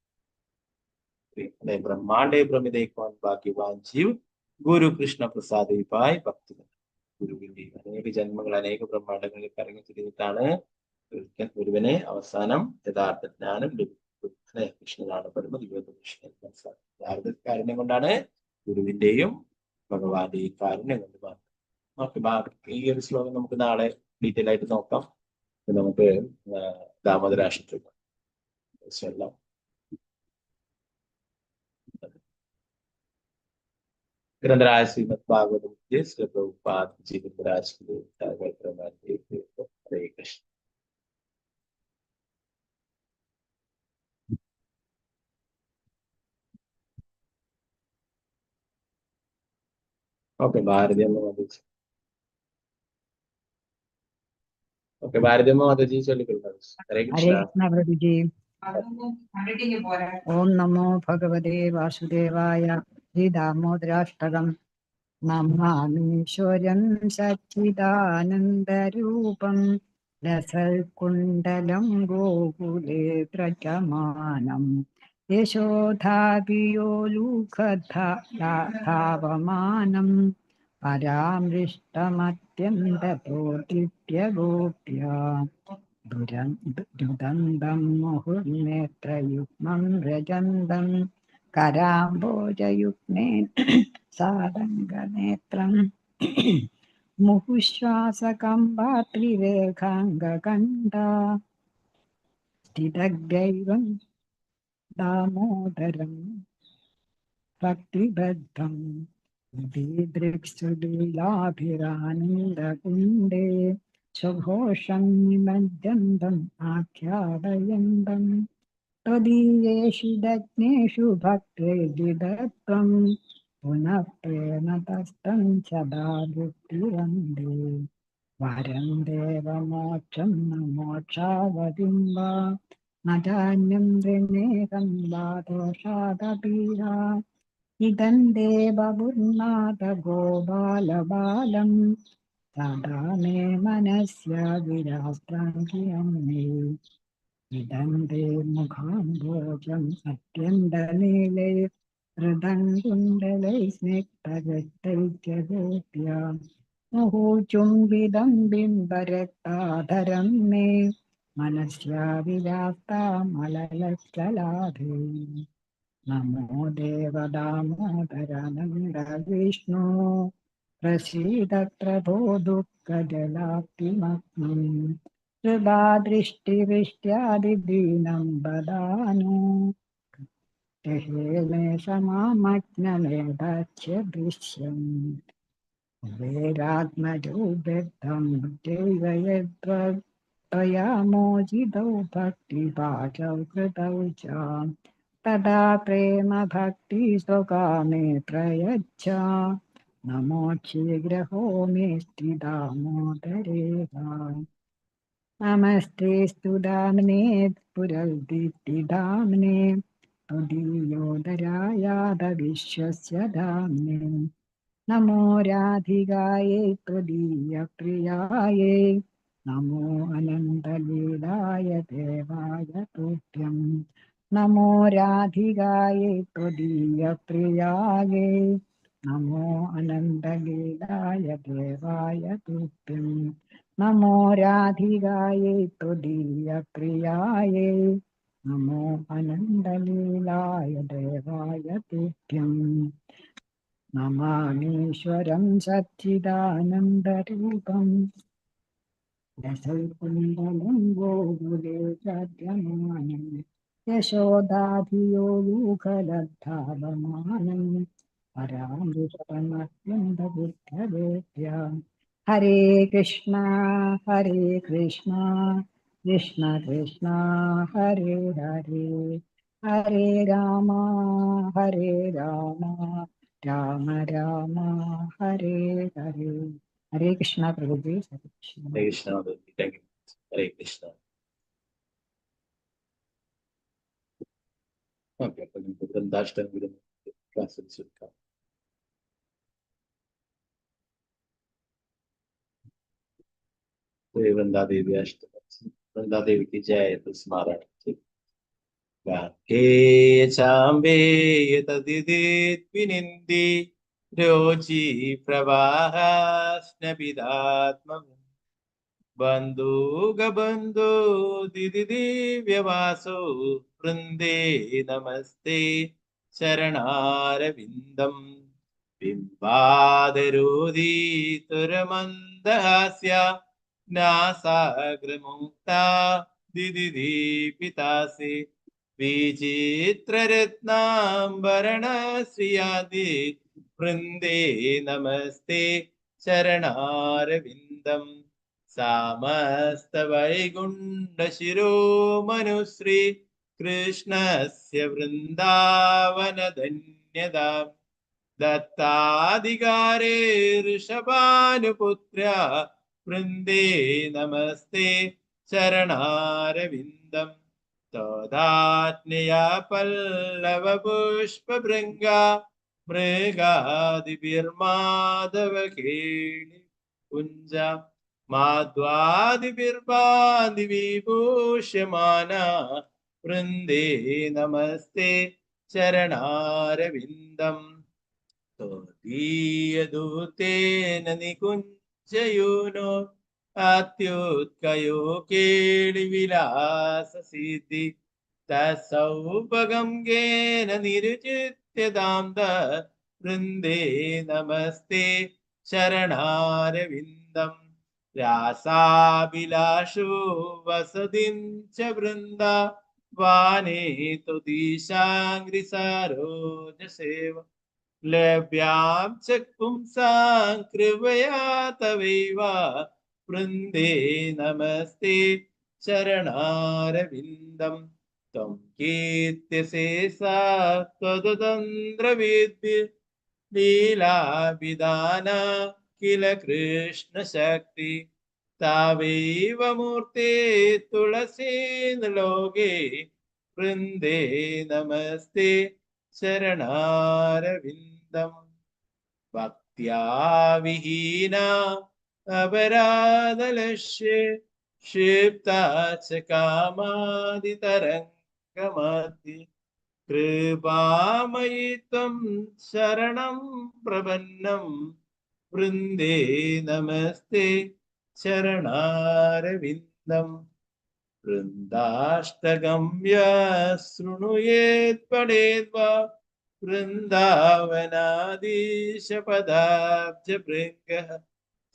ബ്രഹ്മാണ്ഡേ പ്രമിതേക്കുവാൻ ഭാഗ്യവാൻ ജീവ് ഗുരു കൃഷ്ണ പ്രസാദിപ്പായി ഭക്തി. ഗുരുവിന്റെ അനേക ജന്മങ്ങൾ അനേക ബ്രഹ്മാണ്ഡങ്ങളിൽ കറങ്ങി തിരിഞ്ഞിട്ടാണ് ഒരുവനെ അവസാനം യഥാർത്ഥ ജ്ഞാനം ലഭിക്കുന്നത്. കൃഷ്ണനാണ് മനസ്സിലാക്കുന്നത്. കാരുണ്യം കൊണ്ടാണ് ഗുരുവിന്റെയും ഭഗവാന്റെയും കാരുണ്യം കൊണ്ട് മാത്രം. ഈ ഒരു ശ്ലോകം നമുക്ക് നാളെ ഡീറ്റെയിൽ ആയിട്ട് നോക്കാം. നമുക്ക് ദാമോദരാഷ്ടകം ചൊല്ലാം. ഗ്രന്ഥരായ ശ്രീമദ് ഭാഗവതം ശ്രീ പ്രഭുപാദ് ജീവരാജ് ഹരേ കൃഷ്ണ. ഓക്കെ, ഭാരതീയമ്മ മാതാജി. ഓക്കെ, ഭാരതീയമ്മ മാതാജി ചൊല്ലിക്കൊള്ളു. ഹരേ കൃഷ്ണ. പ്രഭുജി. ഓം നമോ ഭഗവതേ വാസുദേവായ. ശ്രീ ദാമോദരാഷ്ടകം. നമാമീശ്വരം സച്ചിദാനന്ദരൂപം രസൽകുണ്ടലം ഗോകുലേ വ്രജമാനം യശോധാപിയോലൂഖധാവമാനം പരാമൃഷ്ടമത്യന്തതോദിപ്യഗോപ്യ ദുരന്തം മുഹുർനേത്രയുഗ്മം വ്രജന്തം കരാംബോജയുഗ്നേ സാരംഗനേത്രം മുഹുശ്വാസകമ്പാത്രിരേഖാംഗകണ്ഠ സ്ഥിതഗ്രൈവം ദാമോദരം ഭക്തിബദ്ധം ദീദൃക്സുലീലാഭിരാനന്ദകുണ്ഡേ സ്വഘോഷം നിമജ്ജന്തം ആഖ്യാപയന്തം त्वदीयेषु दग्नेषु भक्तेर्विदत्वं पुनः प्रेमतस्तं सदा भुक्तिवन्दे वरं देवमोक्षं न मोक्षावधिं वा न चान्यं ऋणेकं वा दोषादपीहा इदं देवबुर्नाथ गोपालबालं सदा मे मनस्य विरास्तं मे इदं ते मुखाम्भोजं अत्यन्तनीले हृदङ्कुण्डलैः स्निग्धगतैत्यगोप्या मुहुचुम्बितं बिम्बरक्ताधरं मे मनस्या विलाप्तामलललाभे नमो देवदामोदरानन्द विष्णु प्रसीद प्रभो दुःखजलाप्तिमग्नम् कृपा दृष्टिवृष्ट्यादिदीनं वदानु मे समामज्ञमेधाच्य दृश्यम् वेदात्मजो व्यक्तं दैव यद्वया मोचितौ भक्तिपाठौ कृतौ च तदा प्रेम भक्ति स्वकामे प्रयच्छ नमो शीघ्रहो मेऽस्ति दामोदरेवा नमस्ते स्तुदाम्ने पुरल्दित्तिदाम्ने त्वदीयोदरायादविश्वस्य धाम्ने नमो राधिकायै त्वदीयप्रियायै नमो अनन्तलीलाय देवाय तुभ्यं नमो राधिकायै त्वदीयप्रियायै नमो अनन्तलीलाय देवाय तुभ्यं नमो राधिकायै त्वदीयप्रियायै नमो अनन्तलीलाय देवाय तुभ्यं नमामीश्वरं सच्चिदानन्दरूपं दशैकुण्डलं गोकुले विराजमानं यशोदाधियो युगलब्धावमानं परामृष्टमत्यन्तबुद्धवेद्या हरे कृष्णा कृष्ण कृष्ण हरे हरे हरे राम राम राम हरे हरे हरे कृष्णा प्रभु जी Hare Krishna Hare Krishna thank you Hare Krishna okay അപ്പൊ നമുക്ക് വൃന്ദാഷ്ടമി ക്ലാസ്സിൽ ചുരുക്കാം वृंदादेवी अष्टमी वृंदादेवी की जय तुलसी महाराज की गाके चांबे तदिदित्विनिन्दी रोचि प्रवाह स्नपिदात्म बन्धु दिदि दिव्यवासो वृन्दे नमस्ते चरणारविन्दम् बिम्बादरोदितुरमन्दहास्या नासाग्रमुक्ता दिदि दीपितासि विचित्ररत्नाम्बरणश्रियादि वृन्दे नमस्ते चरणारविन्दम् सामस्तवैकुण्ठशिरोमनुश्री कृष्णस्य वृन्दावनधन्यता दत्ताधिकारे ऋषभानुपुत्र्या वृन्दे नमस्ते चरणारविन्दम् तदाज्ञया पल्लवपुष्पभृङ्गा मृगादिभिर्माधवकेळि कुञ्जा माध्वादिभिर्बाधिविभूष्यमाना वृन्दे नमस्ते चरणारविन्दम् त्वदीयदूतेन निकुञ्जयूनो अत्युत्कयो केळिविलाससिद्धि तत्सौभगङ्गेन निरुचित्य दाम्द वृन्दे नमस्ते चरणारविन्दम् व्यासाभिलाषो वसतिं च वृन्दा वाने तुदिशाङ्घ्रिसरोजसेव लभ्यां च पुंसां कृपया तवैव वृन्दे नमस्ते चरणारविन्दम् त्वं कीर्त्यशेषा त्वदतन्द्रविद्य लीलाभिधाना किल कृष्ण शक्ति तावैव मूर्ते तुलसीन लोके वृन्दे नमस्ते चरणारविन्दम् भक्त्या विहीना अपराधलक्ष्य क्षिप्ता च कामादितरङ्गमति कृपामयि त्वं शरणं प्रपन्नं वृन्दे नमस्ते चरणारविन्दम् वृन्दाष्टगम्य शृणुयेत् पठेद्वा वृन्दावनाधीशपदाब्जभृङ्गः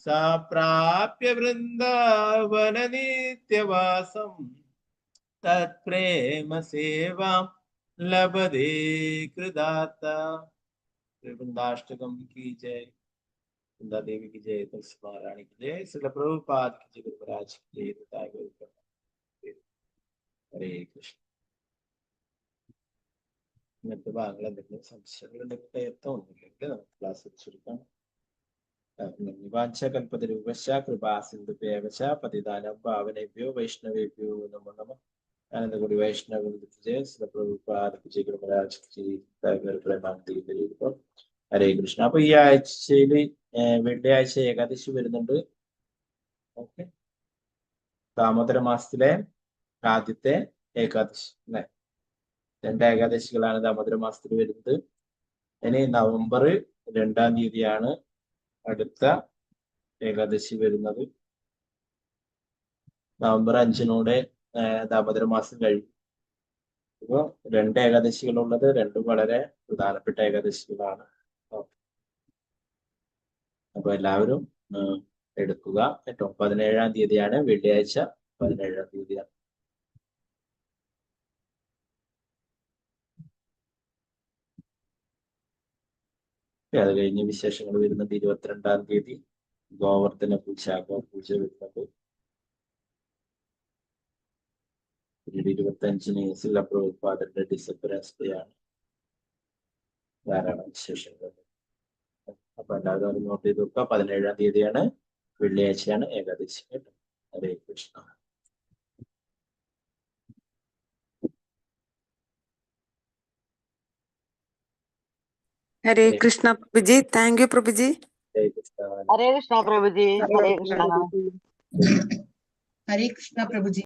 सा प्राप्य वृन्दावननित्यवासम् तत्प्रेम सेवां लभते कृदाता। वृंदाष्टकम की जय, वृंदा देवी की जय, तुलसी महारानी की जय, श्रील प्रभुपाद की जय, गुरुराज की जय, निताय गौर। हरे कृष्ण। ഇന്നത്തെ ഭാഗങ്ങൾ എന്തെങ്കിലും സംശയങ്ങളുണ്ടെങ്കിൽ പ്രയത്നമൊന്നുമില്ലെങ്കിൽ നമുക്ക് ക്ലാസ് വെച്ചെടുക്കാം. വാഞ്ചകൽപതരൂപശ്ച കൃപാ സിന്ധുഭ്യേവച പതിതാനം പാവനേഭ്യോ വൈഷ്ണവേഭ്യോ നമോ നമഃ. ആനന്ദകുടി വൈഷ്ണവ ഹരേ കൃഷ്ണ. അപ്പൊ ഈ ആഴ്ചയില് വെള്ളിയാഴ്ച ഏകാദശി വരുന്നുണ്ട്. ഓക്കെ, ദാമോദര മാസത്തിലെ ആദ്യത്തെ ഏകാദശി അല്ലെ. 2 ഏകാദശികളാണ് ദാമോദര മാസത്തിൽ വരുന്നത്. ഇനി നവംബർ 2-ാം തീയതിയാണ് അടുത്ത ഏകാദശി വരുന്നത്. നവംബർ 5-നോടെ ദാമോദര മാസം കഴിയും. ഇപ്പൊ 2 ഏകാദശികളുള്ളത്, 2 വളരെ പ്രധാനപ്പെട്ട ഏകാദശികളാണ്. അപ്പൊ എല്ലാവരും എടുക്കുക. കേട്ടോ, 17-ാം തീയതിയാണ് വെള്ളിയാഴ്ച, 17-ാം തീയതിയാണ്. അത് കഴിഞ്ഞ് വിശേഷങ്ങൾ വരുന്നുണ്ട്. 22-ാം തീയതി ഗോവർദ്ധന പൂജ, ഗോപൂജ വരുന്നുണ്ട്. പിന്നീട് 25-ന് ശ്രീല പ്രഭുപാദരുടെ ഡിസംബറാണ്. ധാരാളം വിശേഷങ്ങൾ. അപ്പൊ എല്ലാവരും അത് നോട്ട് ചെയ്ത് നോക്കുക. 17-ാം തീയതിയാണ് വെള്ളിയാഴ്ചയാണ് ഏകാദശി. കേട്ടോ, ഹരേ കൃഷ്ണ. ഹരേ കൃഷ്ണ പ്രഭുജി. താങ്ക് യു പ്രഭുജി. ഹരേ കൃഷ്ണ. ഹരേ കൃഷ്ണ പ്രഭുജി. ഹരേ കൃഷ്ണ. ഹരേ കൃഷ്ണ പ്രഭുജി.